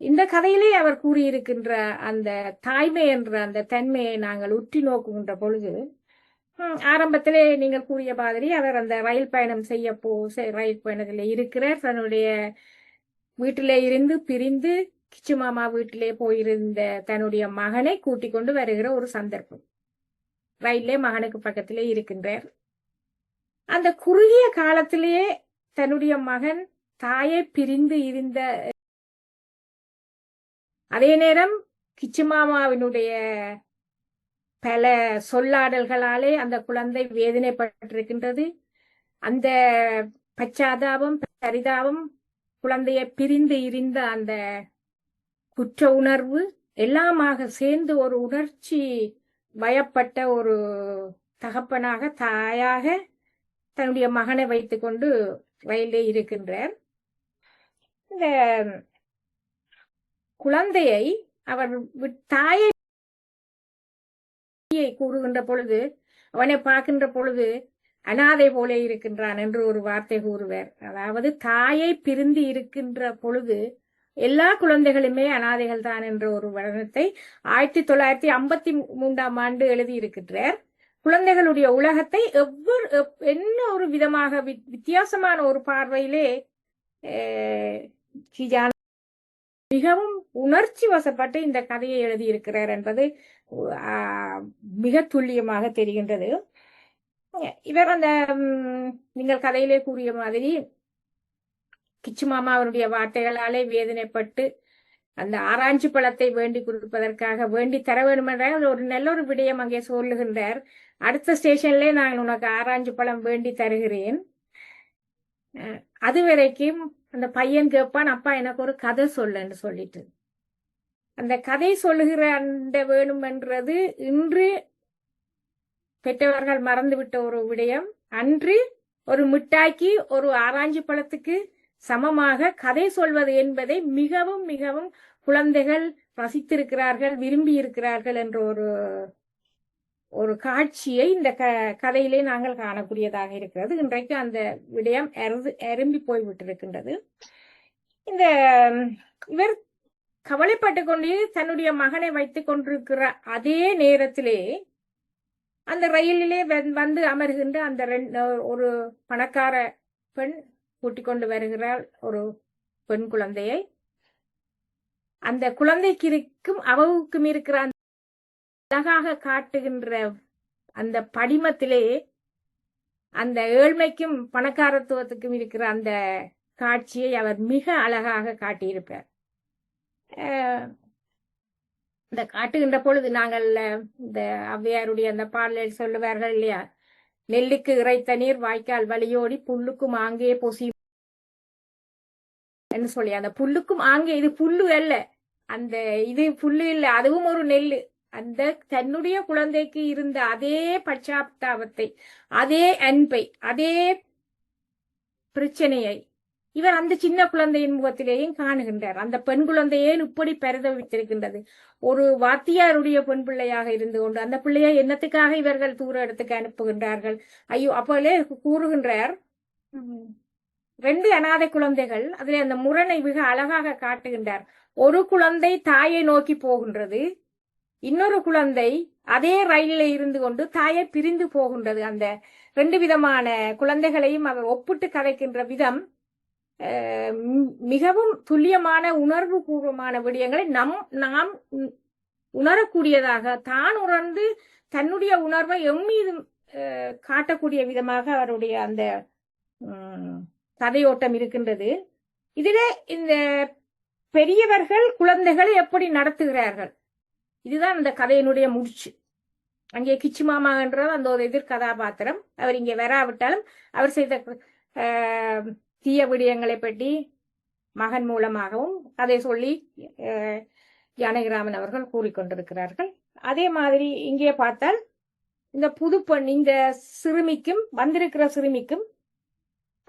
இந்த கதையிலே அவர் கூறியிருக்கின்ற அந்த தாய்மை என்ற அந்த தன்மையை நாங்கள் உற்றி நோக்குகின்ற பொழுது, ஆரம்பத்திலே நீங்கள் கூறிய மாதிரி அவர் அந்த ரயில் பயணம் ரயில் பயணத்திலே இருக்கிறார். தன்னுடைய வீட்டிலே இருந்து பிரிந்து கிச்சு மாமா வீட்டிலே போயிருந்த தன்னுடைய மகனை கூட்டிக் கொண்டு வருகிற ஒரு சந்தர்ப்பம். ரயிலே மகனுக்கு பக்கத்திலே இருக்கின்றார். அந்த குறுகிய காலத்திலேயே தன்னுடைய மகன் தாயை பிரிந்து இருந்த அதே நேரம் கிச்சு மாமாவினுடைய பல சொல்லாடல்களாலே அந்த குழந்தை வேதனைப்பட்டிருக்கின்றது. அந்த பச்சாதாபம், பரிதாபம், குழந்தையை பிரிந்து இருந்த அந்த குற்ற உணர்வு எல்லாமாக சேர்ந்து ஒரு உணர்ச்சி வயப்பட்ட ஒரு தகப்பனாக, தாயாக தன்னுடைய மகனை வைத்துக் கொண்டு ரயிலே இருக்கின்றார். இந்த குழந்தையை அவர் தாயை கூறுகின்ற பொழுது, அவனை பார்க்கின்ற பொழுது அனாதை போல இருக்கின்றான் என்று ஒரு வார்த்தை கூறுவார். அதாவது தாயை பிரிந்து இருக்கின்ற பொழுது எல்லா குழந்தைகளுமே அனாதைகள் தான் என்ற ஒரு வர்ணத்தை 1953 எழுதியிருக்கின்றார். குழந்தைகளுடைய உலகத்தை என்ன ஒரு விதமாக வித்தியாசமான ஒரு பார்வையிலே மிகவும் உணர்ச்சி வசப்பட்டு இந்த கதையை எழுதியிருக்கிறார் என்பது மிக துல்லியமாக தெரிகின்றது. இவர் அந்த நீங்கள் கதையிலே கூறிய மாதிரி கிச்சு மாமா அவருடைய வார்த்தைகளாலே வேதனைப்பட்டு அந்த ஆராய்ச்சி பழத்தை வேண்டி கொடுப்பதற்காக வேண்டி தர வேண்டும் என்றால் ஒரு நல்ல ஒரு விடயம் அங்கே சொல்லுகின்றார். அடுத்த ஸ்டேஷன்ல நான் உனக்கு ஆராய்ச்சி பழம் வேண்டி தருகிறேன். அது வரைக்கும் அந்த பையன் கேட்பான், அப்பா எனக்கு ஒரு கதை சொல்லுன்னு சொல்லிட்டு. அந்த கதை சொல்லுகிற அந்த வேணும் என்றது இன்று பெற்றவர்கள் மறந்துவிட்ட ஒரு விடயம். அன்று ஒரு மிட்டாய்க்கு ஒரு ஆராய்ச்சி பழத்துக்கு சமமாக கதை சொல்வது என்பதை மிகவும் மிகவும் குழந்தைகள் ரசித்திருக்கிறார்கள், விரும்பி இருக்கிறார்கள் என்ற ஒரு காட்சியை இந்த கதையிலே நாங்கள் காணக்கூடியதாக இருக்கிறது. இன்றைக்கு அந்த விடயம் எறும்பி போய்விட்டிருக்கின்றது. இந்த இவர் கவலைப்பட்டு கொண்டு தன்னுடைய மகனை வைத்துக் கொண்டிருக்கிற அதே நேரத்திலே அந்த ரயிலிலே வந்து அமர்கின்ற அந்த ஒரு பணக்கார பெண் கூட்டிக் கொண்டு வருகிறாள் ஒரு பெண் குழந்தையை. அந்த குழந்தைக்கு இருக்கும் அவவுக்கும் இருக்கிற அழகாக காட்டுகின்ற அந்த படிமத்திலே அந்த ஏழ்மைக்கும் பணக்காரத்துவத்துக்கும் இருக்கிற அந்த காட்சியை அவர் மிக அழகாக காட்டியிருப்பார். இந்த காட்டுகின்ற பொழுது நாங்கள் இந்த ஔவையாருடைய அந்த பாடலில் சொல்லுவார்கள் இல்லையா, நெல்லுக்கு இறைத்த நீர் வாய்க்கால் வழியோடி புல்லுக்கும் ஆங்கே பொசி என்று சொல்லி, அந்த புல்லுக்கும் ஆங்கே, இது புல்லு அல்ல, அந்த இது புல்லு இல்லை, அதுவும் ஒரு நெல்லு. அந்த தன்னுடைய குழந்தைக்கு இருந்த அதே பச்சாத்தாபத்தை, அதே அன்பை, அதே பிரச்சனையை இவர் அந்த சின்ன குழந்தையின் முகத்திலேயும் காணுகின்றார். அந்த பெண் குழந்தையே இப்படி பரிதவித்திருக்கின்றது. ஒரு வாத்தியாருடைய பெண் பிள்ளையாக இருந்து கொண்டு அந்த பிள்ளையை என்னத்துக்காக இவர்கள் தூர இடத்துக்கு அனுப்புகின்றார்கள்? ஐயோ, அப்போலே கூறுகின்றார், 2 அனாதை குழந்தைகள், அதிலே அந்த முரணை மிக அழகாக காட்டுகின்றார். ஒரு குழந்தை தாயை நோக்கி போகின்றது, இன்னொரு குழந்தை அதே ரயிலில் இருந்து கொண்டு தாயை பிரிந்து போகின்றது. அந்த 2 விதமான குழந்தைகளையும் அவர் ஒப்பிட்டு கதைக்கின்ற விதம் மிகவும் துல்லியமான உணர்வு பூர்வமான விடயங்களை நாம் உணரக்கூடியதாக, தான் உணர்ந்து தன்னுடைய உணர்வை எம்மீது காட்டக்கூடிய விதமாக அவருடைய அந்த கதையோட்டம் இருக்கின்றது. இதிலே இந்த பெரியவர்கள் குழந்தைகளை எப்படி நடத்துகிறார்கள், இதுதான் இந்த கதையினுடைய முடிச்சு. அங்கே கிச்சு மாமா என்றது அந்த ஒரு எதிர் கதாபாத்திரம். அவர் இங்கே வராவிட்டாலும் அவர் செய்த தீய விடயங்களை பற்றி மகன் மூலமாகவும் அதை சொல்லி ஜானகிராமன் அவர்கள் கூறிக்கொண்டிருக்கிறார்கள். அதே மாதிரி இங்கே பார்த்தால் இந்த புது பெண், இந்த சிறுமிக்கும் வந்திருக்கிற சிறுமிக்கும்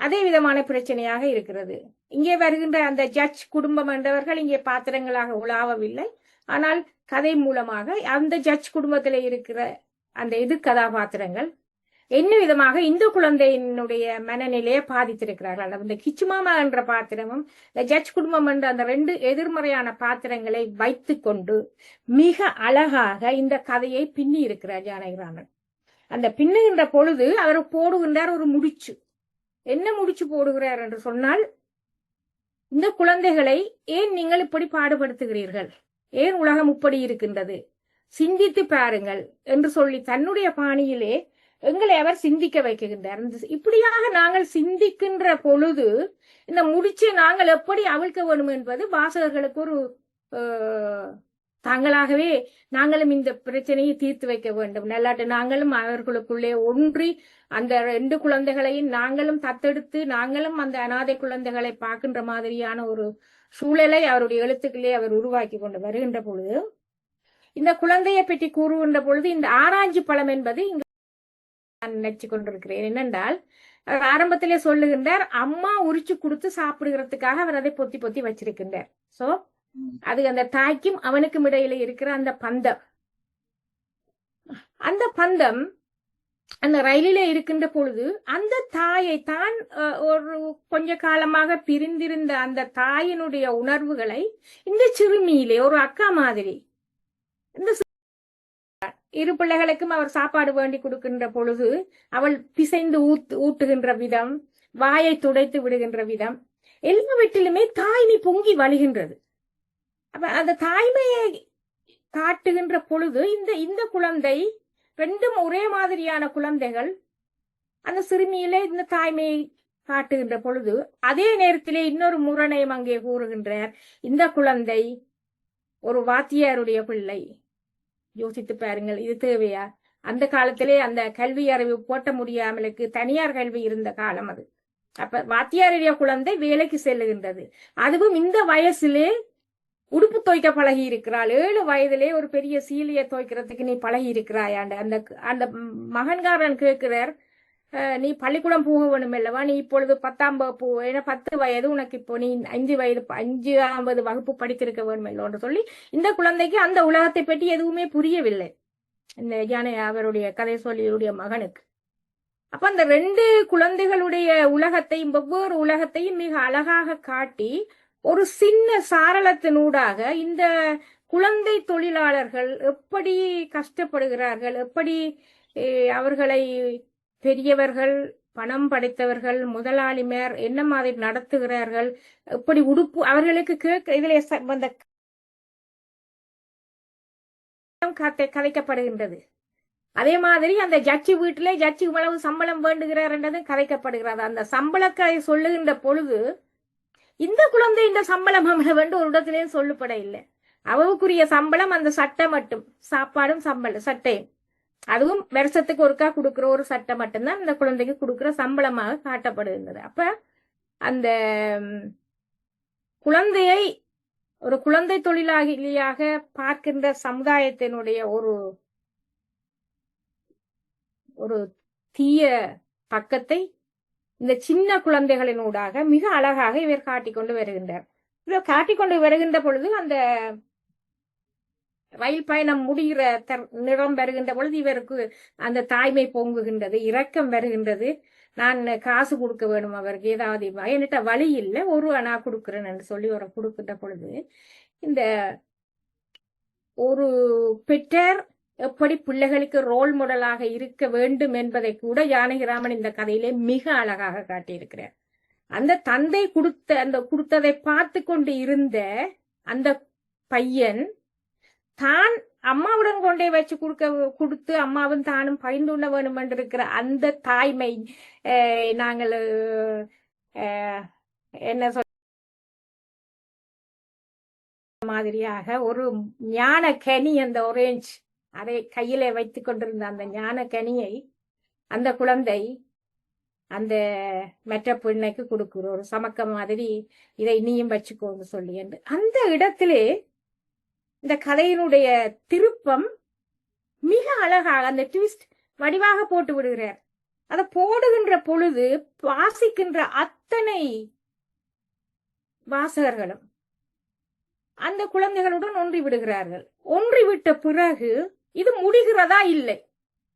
அதே விதமான பிரச்சனையாக இருக்கிறது. இங்கே வருகின்ற அந்த ஜட்ஜ் குடும்பம் என்றவர்கள் இங்கே பாத்திரங்களாக உலாவவில்லை. ஆனால் கதை மூலமாக அந்த ஜட்ஜ் குடும்பத்தில் இருக்கிற அந்த எதிர் கதாபாத்திரங்கள் என்ன விதமாக இந்த குழந்தையினுடைய மனநிலையை பாதித்திருக்கிறார்கள். இந்த கிச்சுமாமா என்ற பாத்திரமும் இந்த ஜட்ஜ் குடும்பம் என்ற அந்த 2 எதிர்மறையான பாத்திரங்களை வைத்து கொண்டு மிக அழகாக இந்த கதையை பின்னி இருக்கிறார் ஜானகிராமன். அந்த பின்னுகின்ற பொழுது அவர் போடுகின்றார் ஒரு முடிச்சு. என்ன முடிச்சு போடுகிறார் என்று சொன்னால், இந்த குழந்தைகளை ஏன் நீங்கள் இப்படி பாடுபடுத்துகிறீர்கள், ஏன் உலகம் இப்படி இருக்கின்றது, சிந்தித்து பாருங்கள் என்று சொல்லி தன்னுடைய பாணியிலே எங்களை அவர் சிந்திக்க வைக்கின்றார். இப்படியாக நாங்கள் சிந்திக்கின்ற பொழுது இந்த முடிச்சை நாங்கள் எப்படி அவிழ்க்க வேண்டும் என்பது வாசகர்களுக்கு ஒரு தாங்களாகவே நாங்களும் இந்த பிரச்சனையை தீர்த்து வைக்க வேண்டும். நல்லாட்டு நாங்களும் அவர்களுக்குள்ளே ஒன்றி அந்த 2 குழந்தைகளையும் நாங்களும் தத்தெடுத்து நாங்களும் அந்த அனாதை குழந்தைகளை பார்க்கின்ற மாதிரியான ஒரு சூழலை அவருடைய எழுத்துக்களே அவர் உருவாக்கி கொண்டு வருகின்ற பொழுது, இந்த குழந்தையை பற்றி கூறுகின்ற பொழுது இந்த ஆராய்ச்சி பழம் என்பது இங்கு நான் நினைச்சு கொண்டிருக்கிறேன். என்னென்றால், அவர் ஆரம்பத்திலே சொல்லுகின்றார், அம்மா உரிச்சு கொடுத்து சாப்பிடுகிறதுக்காக அவர் அதை பொத்தி பொத்தி வச்சிருக்கின்றார். சோ அது அந்த தாய்க்கும் அவனுக்கும் இடையில இருக்கிற அந்த பந்தம், அந்த பந்தம் அந்த ரயிலிலே இருக்கின்ற பொழுது அந்த தாயை தான் ஒரு கொஞ்ச காலமாக பிரிந்திருந்த அந்த தாயினுடைய உணர்வுகளை இந்த சிறுமியிலே ஒரு அக்கா மாதிரி இந்த 2 பிள்ளைகளுக்கும் அவர் சாப்பாடு வேண்டி கொடுக்கின்ற பொழுது அவள் பிசைந்து ஊட்டுகின்ற விதம், வாயை துடைத்து விடுகின்ற விதம், எல்லா வீட்டிலுமே தாய்மை பொங்கி வழிகின்றது. அப்ப அந்த தாய்மையை காட்டுகின்ற பொழுது இந்த குழந்தை 2 ஒரே மாதிரியான குழந்தைகள் அந்த சிறுமியிலே இந்த தாய்மையை காட்டுகின்ற பொழுது, அதே நேரத்திலே இன்னொரு முரணையும் அங்கே கூறுகின்றார். இந்த குழந்தை ஒரு வாத்தியாருடைய பிள்ளை. யோசித்து பாருங்கள், இது தேவையா? அந்த காலத்திலே அந்த கல்வி அறிவு போட்ட முடியாமலுக்கு தனியார் கல்வி இருந்த காலம் அது. அப்ப வாத்தியாருடைய குழந்தை வேலைக்கு செல்லுகின்றது. அதுவும் இந்த வயசிலே உடுப்பு துவைக்க பழகி இருக்கிறாள். 7 வயதிலே ஒரு பெரிய சீலையை துவைக்கிறதுக்கு நீ பழகி இருக்கிறாயாண்ட அந்த மகன்காரன் கேட்கிறார், நீ பள்ளிக்கூடம் போக வேணும் அல்லவா, நீ இப்பொழுது 10ஆம் வகுப்பு, ஏன்னா 10 வயது உனக்கு, இப்போ நீ 5வது வகுப்பு படித்திருக்க வேண்டும் என்று சொல்லி இந்த குழந்தைக்கு அந்த உலகத்தை பற்றி எதுவுமே புரியவில்லை, இந்த யானை அவருடைய கதை சொல்லியுடைய மகனுக்கு. அப்ப அந்த 2 குழந்தைகளுடைய உலகத்தையும் வெவ்வேறு உலகத்தையும் மிக அழகாக காட்டி ஒரு சின்ன சாரளத்தினூடாக இந்த குழந்தை தொழிலாளர்கள் எப்படி கஷ்டப்படுகிறார்கள், எப்படி அவர்களை பெரியவர்கள், பணம் படைத்தவர்கள், முதலாளிமார் என்ன மாதிரி நடத்துகிறார்கள், எப்படி உடுப்பு அவர்களுக்கு இதுல அந்த கதைக்கப்படுகின்றது. அதே மாதிரி அந்த ஜட்ஜி வீட்டிலே ஜட்ஜி இவ்வளவு சம்பளம் வேண்டுகிறார் என்றதும் கதைக்கப்படுகிறது. அந்த சம்பளத்தை சொல்லுகின்ற பொழுது இந்த குழந்தை இந்த சம்பளம் வேண்டும் ஒரு இடத்திலேயும் சொல்லப்பட இல்லை. அவளுக்குரிய சம்பளம் அந்த சட்டை மட்டும், சாப்பாடும் சட்டையும், அதுவும் வருஷத்துக்கு ஒருக்கா கொடுக்கிற ஒரு சட்டை மட்டும்தான் அந்த குழந்தைக்கு கொடுக்கிற சம்பளமாக காட்டப்படுகின்றது. அப்ப அந்த குழந்தையை ஒரு குழந்தை தொழிலாளியாக பார்க்கின்ற சமுதாயத்தினுடைய ஒரு தீய பக்கத்தை இந்த சின்ன குழந்தைகளினூடாக மிக அழகாக இவர் காட்டிக்கொண்டு வருகின்றார். இவர் காட்டிக்கொண்டு வருகின்ற பொழுது அந்த ரயில் பயணம் முடிகிற நிறம் வருகின்ற பொழுது இவருக்கு அந்த தாய்மை பொங்குகின்றது, இரக்கம் வருகின்றது. நான் காசு கொடுக்க வேணும் அவருக்கு, ஏதாவது என்கிட்ட வழி இல்லை, ஒரு அணா கொடுக்குறேன் என்று சொல்லி ஒரு கொடுக்கின்ற பொழுது இந்த ஒரு பெற்றார் எப்படி பிள்ளைகளுக்கு ரோல் மாடலாக இருக்க வேண்டும் என்பதை கூட ஜானகிராமன் இந்த கதையிலே மிக அழகாக காட்டியிருக்கிறார். அந்த தந்தை கொடுத்ததை பார்த்து கொண்டு இருந்த அந்த பையன் தான் அம்மாவுடன் கொண்டே வச்சு கொடுத்து அம்மாவும் தானும் பகிர்ந்துண்ண வேணும் என்று இருக்கிற அந்த தாய்மை, நாங்கள் என்ன சொல்ல மாதிரியாக ஒரு ஞான கனி, அந்த ஒரேஞ்ச் அதை கையில வைத்துக் கொண்டிருந்த அந்த ஞான கனியை அந்த குழந்தை அந்த மற்ற பெண்ணைக்கு கொடுக்குற ஒரு சமக்க மாதிரி, இதை நீயும் வச்சுக்கோன்னு சொல்லி என்று அந்த இடத்திலே இந்த கதையினுடைய திருப்பம் மிக அழகாக அந்த ட்விஸ்ட் வடிவாக போட்டு விடுகிறார். அதை போடுகின்ற பொழுது வாசிக்கின்ற அத்தனை வாசகர்களும் அந்த குழந்தைகளுடன் ஒன்றி விடுகிறார்கள். ஒன்றிவிட்ட பிறகு இது முடிகிறதா இல்லை,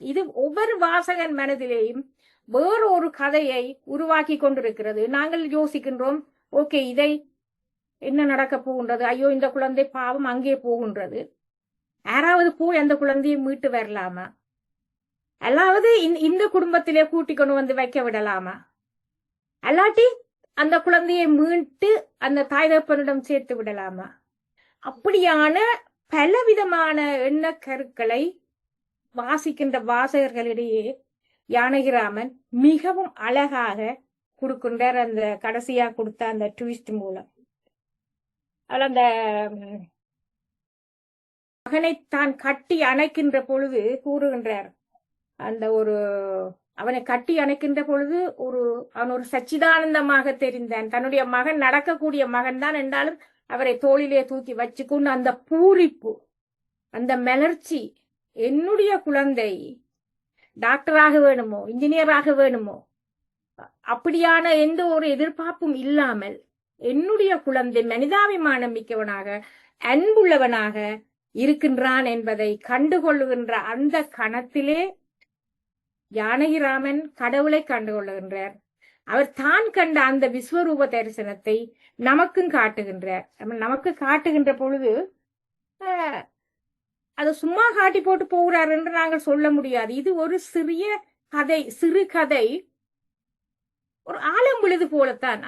இது ஒவ்வொரு வாசகன் மனதிலேயும் வேறு ஒரு கதையை உருவாக்கி கொண்டிருக்கிறது. நாங்கள் யோசிக்கின்றோம், ஓகே இதை என்ன நடக்க போகின்றது, ஐயோ இந்த குழந்தை பாவம் அங்கே போகின்றது, யாராவது போய் அந்த குழந்தையை மீட்டு வரலாமா, அல்லாவது இந்த குடும்பத்திலே கூட்டி கொண்டு வந்து வைக்க விடலாமா, அல்லாட்டி அந்த குழந்தையை மீட்டு அந்த தாய் தகப்பனிடம் சேர்த்து விடலாமா, அப்படியான பலவிதமான எண்ணக்கருக்களை வாசிக்கின்ற வாசகர்களிடையே ஜானகிராமன் மிகவும் அழகாக கொடுக்கின்றார். அந்த கடைசியா கொடுத்த அந்த ட்விஸ்ட் மூலம் அவள் அந்த மகனை தான் கட்டி அணைக்கின்ற பொழுது கூறுகின்றார். அந்த அவனை கட்டி அணைக்கின்ற பொழுது அவன் ஒரு சச்சிதானந்தமாக தெரிந்தான். தன்னுடைய மகன் நடக்கக்கூடிய மகன் தான் என்றாலும் அவரை தோளிலே தூக்கி வச்சுக்கொண்டு அந்த பூரிப்பு, அந்த மலர்ச்சி, என்னுடைய குழந்தை டாக்டராக வேணுமோ இன்ஜினியராக வேணுமோ அப்படியான எந்த ஒரு எதிர்பார்ப்பும் இல்லாமல் என்னுடைய குழந்தை மனிதாபிமானம் மிக்கவனாக அன்புள்ளவனாக இருக்கின்றான் என்பதை கண்டுகொள்ளுகின்ற அந்த கணத்திலே ஜானகிராமன் கடவுளை கண்டுகொள்ளுகின்றார். அவர் தான் கண்ட அந்த விஸ்வரூப தரிசனத்தை நமக்கும் காட்டுகின்றார். நமக்கு காட்டுகின்ற பொழுது அது சும்மா காட்டி போட்டு போகிறார் என்று நாங்கள் சொல்ல முடியாது. இது ஒரு சிறு கதை, ஒரு ஆழம் விழுது போலத்தான்.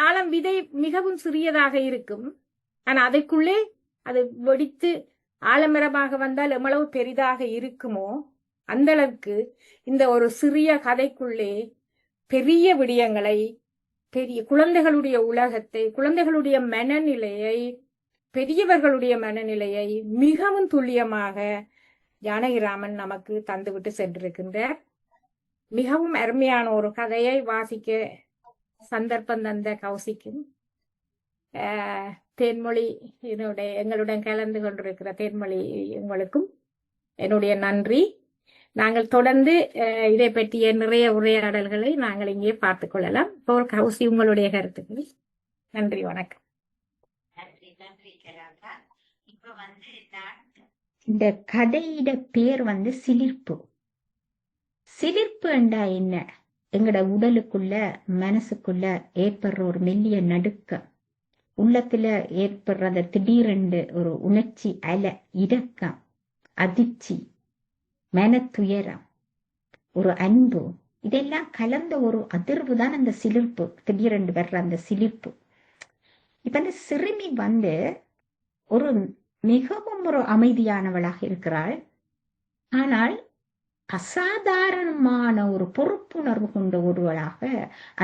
ஆழம் விதை மிகவும் சிறியதாக இருக்கும், ஆனா அதற்குள்ளே அது வெடித்து ஆழமரமாக வந்தால் எவ்வளவு பெரிதாக இருக்குமோ அந்த அளவுக்கு இந்த ஒரு சிறிய கதைக்குள்ளே பெரிய விடயங்களை, பெரிய குழந்தைகளுடைய உலகத்தை, குழந்தைகளுடைய மனநிலையை, பெரியவர்களுடைய மனநிலையை மிகவும் துல்லியமாக ஜானகிராமன் நமக்கு தந்துவிட்டு சென்றிருக்கின்றார். மிகவும் அருமையான ஒரு கதையை வாசிக்க சந்தர்ப்பம் தந்த கௌசிக்கும், தேன்மொழி எங்களுடன் கலந்து கொண்டிருக்கிற தேன்மொழி உங்களுக்கும் என்னுடைய நன்றி. நாங்கள் தொடர்ந்து இதை பற்றிய நிறைய உரையாடல்களை நாங்கள் இங்கே பார்த்துக் கொள்ளலாம். இப்போ கௌசி, உங்களுடைய கருத்துக்கள். நன்றி, வணக்கம். இந்த கதையிட பேர் சிலிர்ப்பு. சிலிர்ப்பு என்றா என்ன? எங்கட உடலுக்குள்ள மனசுக்குள்ள ஏற்படுற ஒரு மெல்லிய நடுக்கம், உள்ளத்துல ஏற்படுறத திடீரென்று ஒரு உணர்ச்சி அலை, இரக்கம், அதிர்ச்சி, மனத்துயரம், ஒரு அன்பு, இதெல்லாம் கலந்த ஒரு அதிர்வு தான் அந்த சிலிர்ப்பு. திடீரென்று வர்ற அந்த சிலிர்ப்பு. இப்ப அந்த சிறுமி ஒரு மிகவும் ஒரு அமைதியானவளாக இருக்கிறாள். ஆனால் அசாதாரணமான ஒரு பொறுப்புணர்வு கொண்ட ஒருவளாக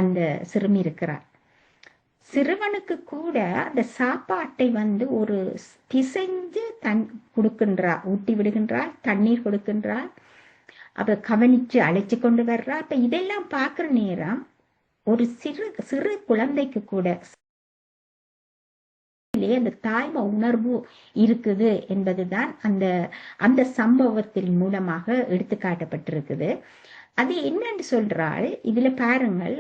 அந்த சிறுமி இருக்கிறாள். சிறுவனுக்கு கூட அந்த சாப்பாட்டை வந்து ஒரு பிசைஞ்சு கொடுக்கின்றார், ஊட்டி விடுகின்றார், தண்ணீர் கொடுக்கின்றார், அப்ப கவனிச்சு அழைச்சு கொண்டு வர்றார். அப்ப இதெல்லாம் பார்க்கிற நேரம் ஒரு சிறு சிறு குழந்தைக்கு கூட அந்த தாய்மை உணர்வு இருக்குது என்பதுதான் அந்த அந்த சம்பவத்தின் மூலமாக எடுத்துக்காட்டப்பட்டிருக்குது. அது என்னன்னு சொல்றால், இதுல பாருங்கள்,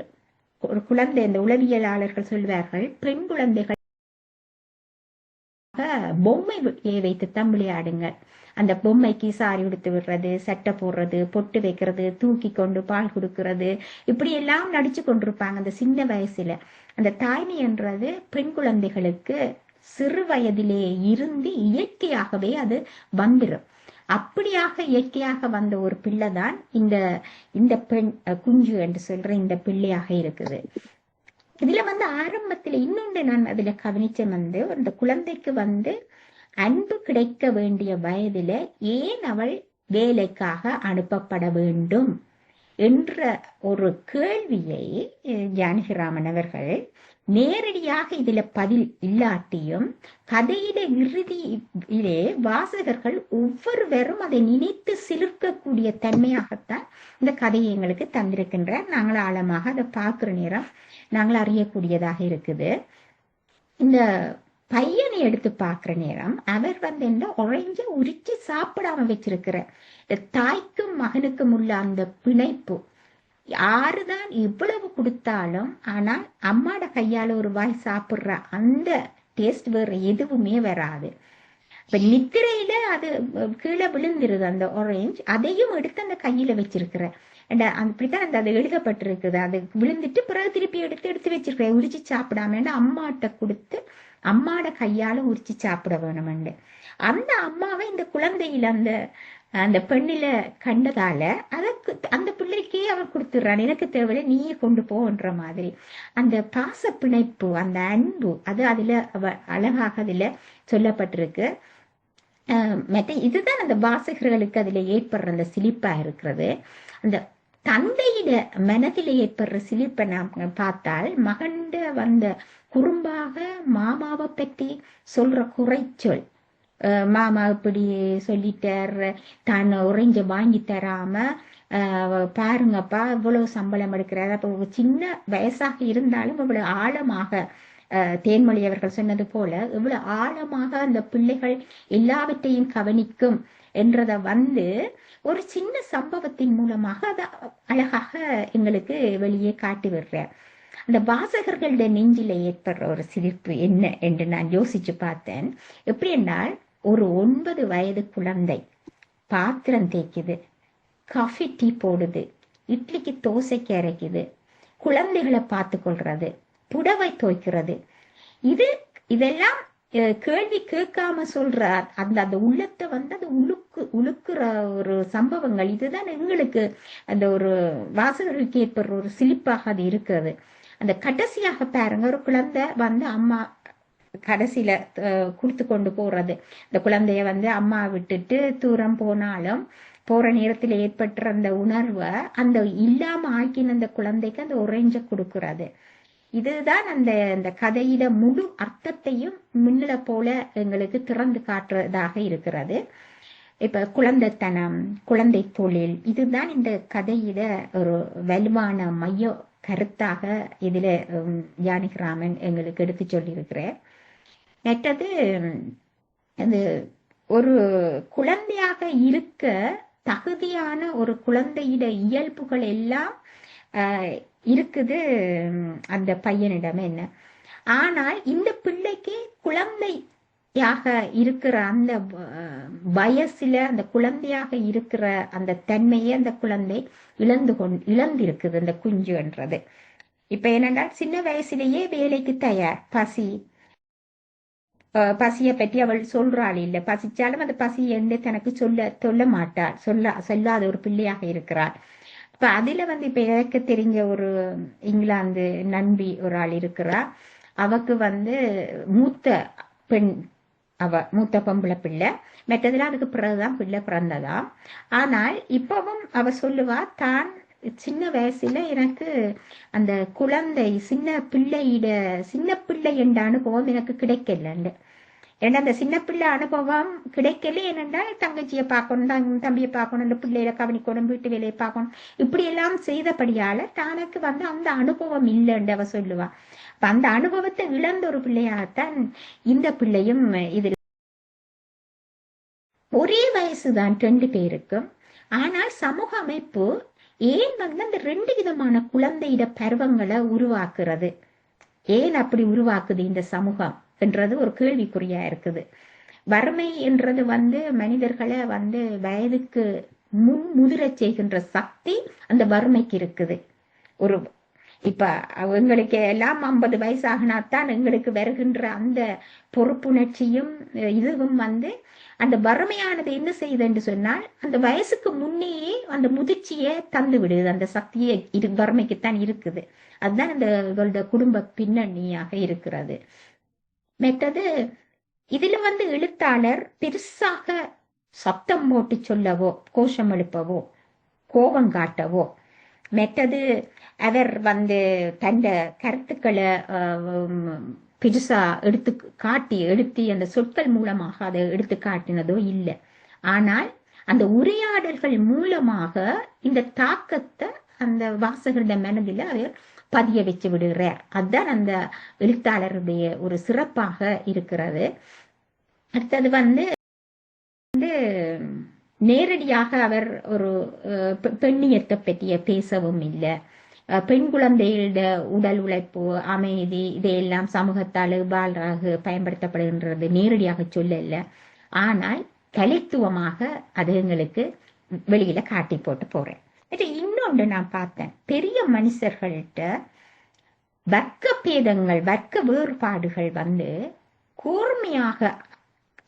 ஒரு குழந்தை, இந்த உளவியலாளர்கள் சொல்வார்கள், பெண் குழந்தைகள் பொம்மை வைத்துத்தான் விளையாடுங்க. அந்த பொம்மைக்கு சாரி உடுத்து விடுறது, சட்டை போடுறது, பொட்டு வைக்கிறது, தூக்கி கொண்டு பால் கொடுக்கறது, இப்படி எல்லாம் நடிச்சு கொண்டிருப்பாங்க அந்த சின்ன வயசுல. அந்த தாய்மை என்றது பெண் குழந்தைகளுக்கு சிறு வயதிலே இருந்து இயற்கையாகவே அது வந்துடும். அப்படியாக இயற்கையாக வந்த ஒரு பிள்ளைதான் இந்த இந்த பெண் குஞ்சு என்று சொல்ற இந்த பிள்ளையாக இருக்குது. இதுல வந்து ஆரம்பத்துல இன்னொன்று நான் அதுல கவனிச்சேன், வந்து அந்த குழந்தைக்கு வந்து அன்பு கிடைக்க வேண்டிய வயதில ஏன் அவள் வேலைக்காக அனுப்பப்பட வேண்டும் என்ற ஒரு கேள்வியை ஜானகிராமன் அவர்கள் நேரடியாக இதுல பதில் இல்லாட்டியும் கதையில இறுதியிலே வாசகர்கள் ஒவ்வொருவரும் அதை நினைத்து சிலிர்க்கக்கூடிய தன்மையாகத்தான் இந்த கதையை எங்களுக்கு தந்திருக்கின்றார். நாங்கள் ஆழமாக அதை பார்க்கிற நேரம் நாங்கள் அறியக்கூடியதாக இருக்குது. இந்த பையனை எடுத்து பார்க்கிற நேரம் அவர் வந்து என்ன ஒறைஞ்ச உரிச்சு சாப்பிடாம வச்சிருக்கிற தாய்க்கும் மகனுக்கும் உள்ள அந்த பிணைப்பு, யாருதான் இவ்வளவு கொடுத்தாலும் ஆனால் அம்மாட கையால ஒரு வாய் சாப்பிடுற அந்த டேஸ்ட் வேற எதுவுமே வராது. இப்ப நித்திரையில அது கீழே விழுந்துருது அந்த ஆரஞ்சு, அதையும் எடுத்து அந்த கையில வச்சிருக்கிற அப்படித்தான் அந்த அது எழுதப்பட்டிருக்குது. அது விழுந்துட்டு பிறகு திருப்பி எடுத்து வச்சிருக்கிறேன், உரிச்சு சாப்பிடாம அம்மாட்ட கொடுத்து அம்மாட கையால உரிச்சு சாப்பிட வேணும்னு. அந்த அம்மாவை இந்த குழந்தையில அந்த அந்த பெண்ணில கண்டதால அதற்கு அந்த பிள்ளைக்கே அவன் கொடுத்துடுறான், எனக்கு தேவையில்லை நீயே கொண்டு போன்ற மாதிரி. அந்த பாச பிணைப்பு, அந்த அன்பு, அது அதுல அழகாக அதுல சொல்லப்பட்டிருக்கு. மற்ற இதுதான் அந்த வாசகர்களுக்கு அதுல ஏற்படுற அந்த சிலிப்பா இருக்கிறது. அந்த தந்தையிட மனதில் ஏற்படுற சிலிப்பை நாம் பார்த்தால், மகண்ட வந்த குறும்பாக மாமாவை பற்றி சொல்ற குறைச்சொல், மாமா இப்படி சொல்லிட்டார், தான் உறைஞ்ச வாங்கி தராம பாருங்கப்பா இவ்வளவு சம்பளம் எடுக்கிறார். அப்போ சின்ன வயசாக இருந்தாலும் இவ்வளவு ஆழமாக தேன்மொழி அவர்கள் சொன்னது போல இவ்வளவு ஆழமாக அந்த பிள்ளைகள் எல்லாவற்றையும் கவனிக்கும் என்றத வந்து ஒரு சின்ன சம்பவத்தின் மூலமாக அதை அழகாக எங்களுக்கு வெளியே காட்டி விடுறார். அந்த வாசகர்களுடைய நெஞ்சில ஏற்படுற ஒரு சிரிப்பு என்ன என்று நான் யோசிச்சு பார்த்தேன். எப்படி என்றால், ஒரு 9 வயது குழந்தை பாத்திரம் தேய்க்குது, காஃபி டீ போடுது, இட்லிக்கு தோசைக்கு அரைக்குது, குழந்தைகளை பார்த்து கொள்றது, புடவை துவைக்கிறது, இதெல்லாம் கேள்வி கேட்காம சொல்றார். அந்த உள்ளத்தை வந்து அது உழுக்குற ஒரு சம்பவங்கள். இதுதான் எங்களுக்கு அந்த ஒரு வாசகர்களுக்கு ஏற்படுற ஒரு சிலிப்பாக அது இருக்கிறது. அந்த கடைசியாக பாருங்க, ஒரு குழந்தை வந்து அம்மா கடைசியில கொடுத்து கொண்டு போறது, இந்த குழந்தைய வந்து அம்மா விட்டுட்டு தூரம் போனாலும் போற நேரத்தில் ஏற்பட்ட அந்த உணர்வை அந்த இல்லாம ஆக்கின அந்த குழந்தைக்கு அந்த ஒரேஞ்ச கொடுக்கறது. இதுதான் அந்த கதையில முழு அர்த்தத்தையும் மின்னல போல எங்களுக்கு திறந்து காட்டுறதாக இருக்கிறது. இப்ப குழந்தைத்தனம், குழந்தை தொழில், இதுதான் இந்த கதையில ஒரு வலுவான மைய கருத்தாக இதுல ஜானகிராமன் எங்களுக்கு எடுத்து சொல்லியிருக்கிறார். மற்றது அது ஒரு குழந்தையாக இருக்க தகுதியான ஒரு குழந்தையிட இயல்புகள் எல்லாம் இருக்குது அந்த பையனிடம். என்ன ஆனால் இந்த பிள்ளைக்கு குழந்தையாக இருக்கிற அந்த வயசுல அந்த குழந்தையாக இருக்கிற அந்த தன்மையை அந்த குழந்தை இழந்திருக்குது, அந்த குஞ்சுன்றது. இப்ப என்னென்றால் சின்ன வயசுலயே வேலைக்கு தயார், பசியை பற்றி அவள் சொல்றாள். இல்ல பசிச்சாலும் அந்த பசி என்று தனக்கு சொல்ல மாட்டாள், சொல்லாத ஒரு பிள்ளையாக இருக்கிறாள். இப்ப அதுல வந்து இப்ப எனக்கு தெரிஞ்ச ஒரு இங்கிலாந்து நண்பி ஒரு ஆள் இருக்கிறா. அவக்கு வந்து மூத்த பெண், அவ மூத்த பொம்பளை பிள்ளை, மற்றதுல அதுக்கு பிறகுதான் பிள்ளை பிறந்ததாம். ஆனால் இப்பவும் அவ சொல்லுவா, தான் சின்ன வயசுல எனக்கு அந்த குழந்தை சின்ன பிள்ளை என்ற அனுபவம் எனக்கு கிடைக்கல. ஏன்னா அந்த சின்ன பிள்ளை அனுபவம் கிடைக்கல. ஏனென்றால் தங்கச்சியை பார்க்கணும், தம்பியை பார்க்கணும், இந்த பிள்ளைகளை கவனிக்கணும், வீட்டு வேலையை பார்க்கணும், இப்படி எல்லாம் செய்தபடியால தனக்கு அந்த அனுபவம் இல்லைன்னு அவ சொல்லுவா. அந்த அனுபவத்தை இழந்த ஒரு பிள்ளையாகத்தான் இந்த பிள்ளையும். இதில் ஒரே வயசுதான் 2 பேருக்கும். ஆனால் சமூக அமைப்பு ஏன் அந்த 2 விதமான குழந்தையிட பருவங்களை உருவாக்குறது, ஏன் அப்படி உருவாக்குது இந்த சமூகம் என்றது ஒரு கேள்விக்குறியா இருக்குது. வறுமை என்றது மனிதர்களை வயதுக்கு முதிரச் செய்கின்ற சக்தி அந்த வறுமைக்கு இருக்குது. ஒரு இப்ப எங்களுக்கு எல்லாம் 50 வயசு ஆகினாத்தான் எங்களுக்கு வருகின்ற அந்த பொறுப்புணர்ச்சியும் இதுவும் அந்த வறுமையானது என்ன செய்யுது என்று சொன்னால் அந்த வயசுக்கு முன்னேயே அந்த முதிர்ச்சியை தந்து விடுது. அந்த சக்தியை வறுமைக்குத்தான் இருக்குது. அதுதான் அந்த குடும்ப பின்னணியாக இருக்கிறது. மற்றது இதுல எழுத்தாளர் பெருசாக சத்தம் போட்டு சொல்லவோ, கோஷம் எழுப்பவோ, கோபம் காட்டவோ, மற்றது அவர் தந்த கருத்துக்களை பெருசா எடுத்து அந்த சொற்கள் மூலமாக அதை எடுத்து காட்டினதோ இல்லை. ஆனால் அந்த உரையாடல்கள் மூலமாக இந்த தாக்கத்தை அந்த வாசகருடைய மனதில் அவர் பதிய வச்சு விடுகிறார். அதுதான் அந்த எழுத்தாளருடைய ஒரு சிறப்பாக இருக்கிறது. அடுத்தது நேரடியாக அவர் ஒரு பெண்ணியத்தை பற்றிய பேசவும் இல்லை. பெண் குழந்தைகளோட உடல் உழைப்பு, அமைதி, இதையெல்லாம் சமூகத்தால் வாழ்றாக பயன்படுத்தப்படுகின்றது நேரடியாக சொல்லல. ஆனால் கலைத்துவமாக அது எங்களுக்கு வெளியில காட்டி போட்டு போறேன். இன்னொன்று நான் பார்த்தேன், பெரிய மனுஷர்கள்ட்ட வர்க்க பேதங்கள், வர்க்க வேறுபாடுகள் கூர்மையாக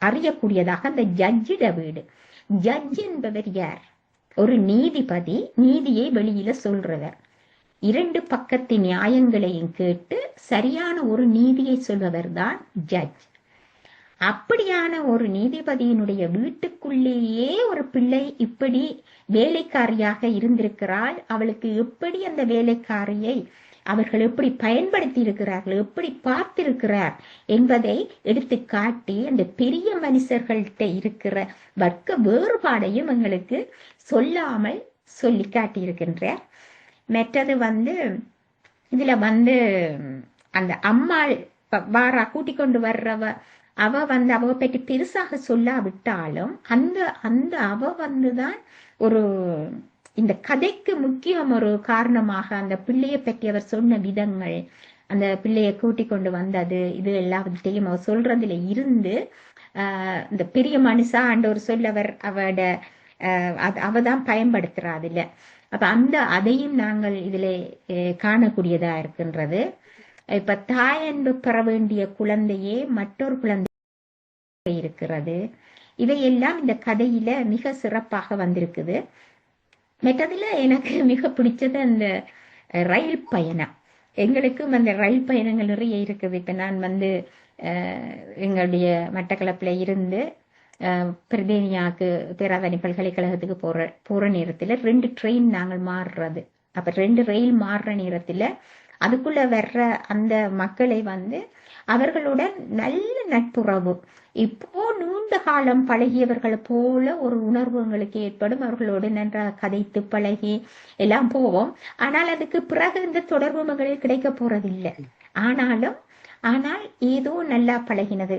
அறியக்கூடியதாக அந்த ஜட்ஜிட வீடு. ஜட்ஜ் என்பவர் யார்? ஒரு நீதிபதி, நீதியை வெளியில சொல்றவர். 2 பக்கத்து நியாயங்களையும் கேட்டு சரியான ஒரு நீதியை சொல்பவர் தான் ஜட்ஜ். அப்படியான ஒரு நீதிபதியினுடைய வீட்டுக்குள்ளேயே ஒரு பிள்ளை இப்படி வேலைக்காரியாக இருந்திருக்கிறாள். அவளுக்கு எப்படி அந்த வேலைக்காரியை அவர்கள் எப்படி பயன்படுத்தி இருக்கிறார்கள், எப்படி பார்த்திருக்கிறார் என்பதை எடுத்து காட்டி அந்த பெரிய மனுஷர்கள்ட்ட இருக்கிற வர்க்க வேறுபாடையும் எங்களுக்கு சொல்லாமல் சொல்லி காட்டியிருக்கின்றார். மற்றது இதுல அந்த அம்மாள் வாரா கூட்டிக் கொண்டு வர்றவ, அவ அவ பற்றி பெருசாக சொல்லாவிட்டாலும் அந்த அவ தான் ஒரு இந்த கதைக்கு முக்கியம் ஒரு காரணமாக அந்த பிள்ளையை பற்றி அவர் சொன்ன விதங்கள், அந்த பிள்ளையை கூட்டிக் கொண்டு வந்தது, இது எல்லாத்தையும் அவர் சொல்றதுல இருந்து இந்த பெரிய மனுஷா என்ற ஒரு சொல்லவர் அவதான் பயன்படுத்துறாது இல்ல. அப்ப அதையும் நாங்கள் இதுல காணக்கூடியதா இருக்கின்றது. இப்ப தாயன்பு பெற வேண்டிய குழந்தையே மற்றொரு குழந்தை இருக்கிறது. இவையெல்லாம் இந்த கதையில மிக சிறப்பாக வந்திருக்குது. மற்றதுல எனக்கு மிக பிடிச்சது அந்த ரயில் பயணம். எங்களுக்கும் அந்த ரயில் பயணங்கள் நிறைய இருக்குது. இப்ப நான் எங்களுடைய மட்டக்களப்பில் இருந்து பிரதேனியாவுக்கு பேராதனி பல்கலைக்கழகத்துக்கு போற நேரத்துல 2 ட்ரெயின் நாங்கள் மாறுறது. அப்ப 2 ரயில் மாறுற நேரத்துல அதுக்குள்ள வர்ற அந்த மக்களை அவர்களுடன் நல்ல நட்புறவு, இப்போ நீண்ட காலம் பழகியவர்கள் போல ஒரு உணர்வு எங்களுக்கு ஏற்படும். அவர்களோடு நன்றாக கதைத்து பழகி எல்லாம் போவோம். ஆனால் அதுக்கு பிறகு இந்த தொடர்பு எங்களுக்கு கிடைக்க போறதில்லை. ஆனால் ஏதோ நல்லா பழகினது.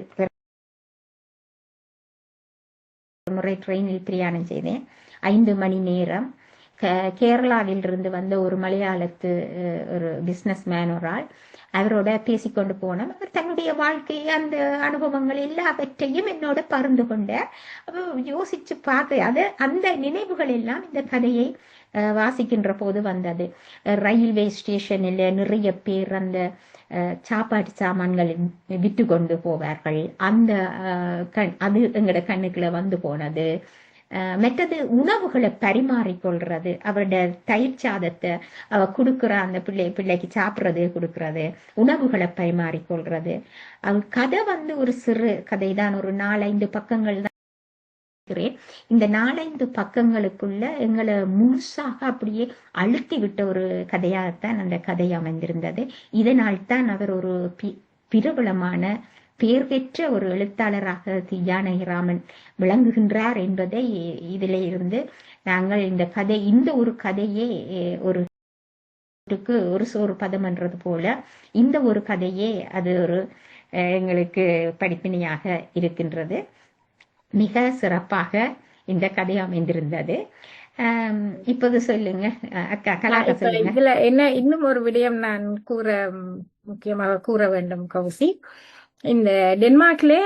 முறை ட்ரெயினில் பிரயாணம் செய்தேன். 5 மணி நேரம். கேரளாவில் இருந்து வந்த ஒரு மலையாளத்து ஒரு பிசினஸ் மேன் ஒரு ஆள், அவரோட பேசிக்கொண்டு போனோம். அவர் தன்னுடைய வாழ்க்கை, அந்த அனுபவங்கள் எல்லாவற்றையும் என்னோட பகிர்ந்து கொண்டார். யோசிச்சு பார்க்க அந்த நினைவுகள் எல்லாம் இந்த கதையை வாசிக்கின்ற போது வந்தது. ரயில்வே ஸ்டேஷனில் நிறைய பேர் அந்த சாப்பாட்டு சாமான்கள் விட்டு கொண்டு போவார்கள். அது எங்களோட கண்ணுக்குள்ள போனது. மற்றது உணவுகளை பரிமாறிக்கொள்றது, அவரோட தயிர் சாதத்தை அவ கொடுக்குற அந்த பிள்ளைக்கு சாப்பிட்றது கொடுக்கறது, உணவுகளை பரிமாறிக்கொள்றது. கதை ஒரு சிறு கதை தான், ஒரு 4-5 பக்கங்கள் தான். இந்த 4-5 பக்கங்களுக்குள்ள எங்களை முழுசாக அப்படியே அழுத்தி விட்ட ஒரு கதையாகத்தான் அந்த கதை அமைந்திருந்தது. இதனால் தான் அவர் ஒரு பிரபலமான பெயர் பெற்ற ஒரு எழுத்தாளராக ஜானகிராமன் விளங்குகின்றார் என்பதை இதிலே இருந்து நாங்கள் இந்த ஒரு கதையே ஒரு சோறு பதம்ன்றது போல இந்த ஒரு கதையே அது ஒரு எங்களுக்கு படிப்பினையாக இருக்கின்றது. மிக சிறப்பாக இந்த கதை அமைந்திருந்தது. இப்போது சொல்லுங்க அக்கா, கலாக சொல்லுங்க. இதுல என்ன இன்னும் ஒரு விடயம் நான் முக்கியமாக கூற வேண்டும் கௌசி. இந்த டென்மார்க்லே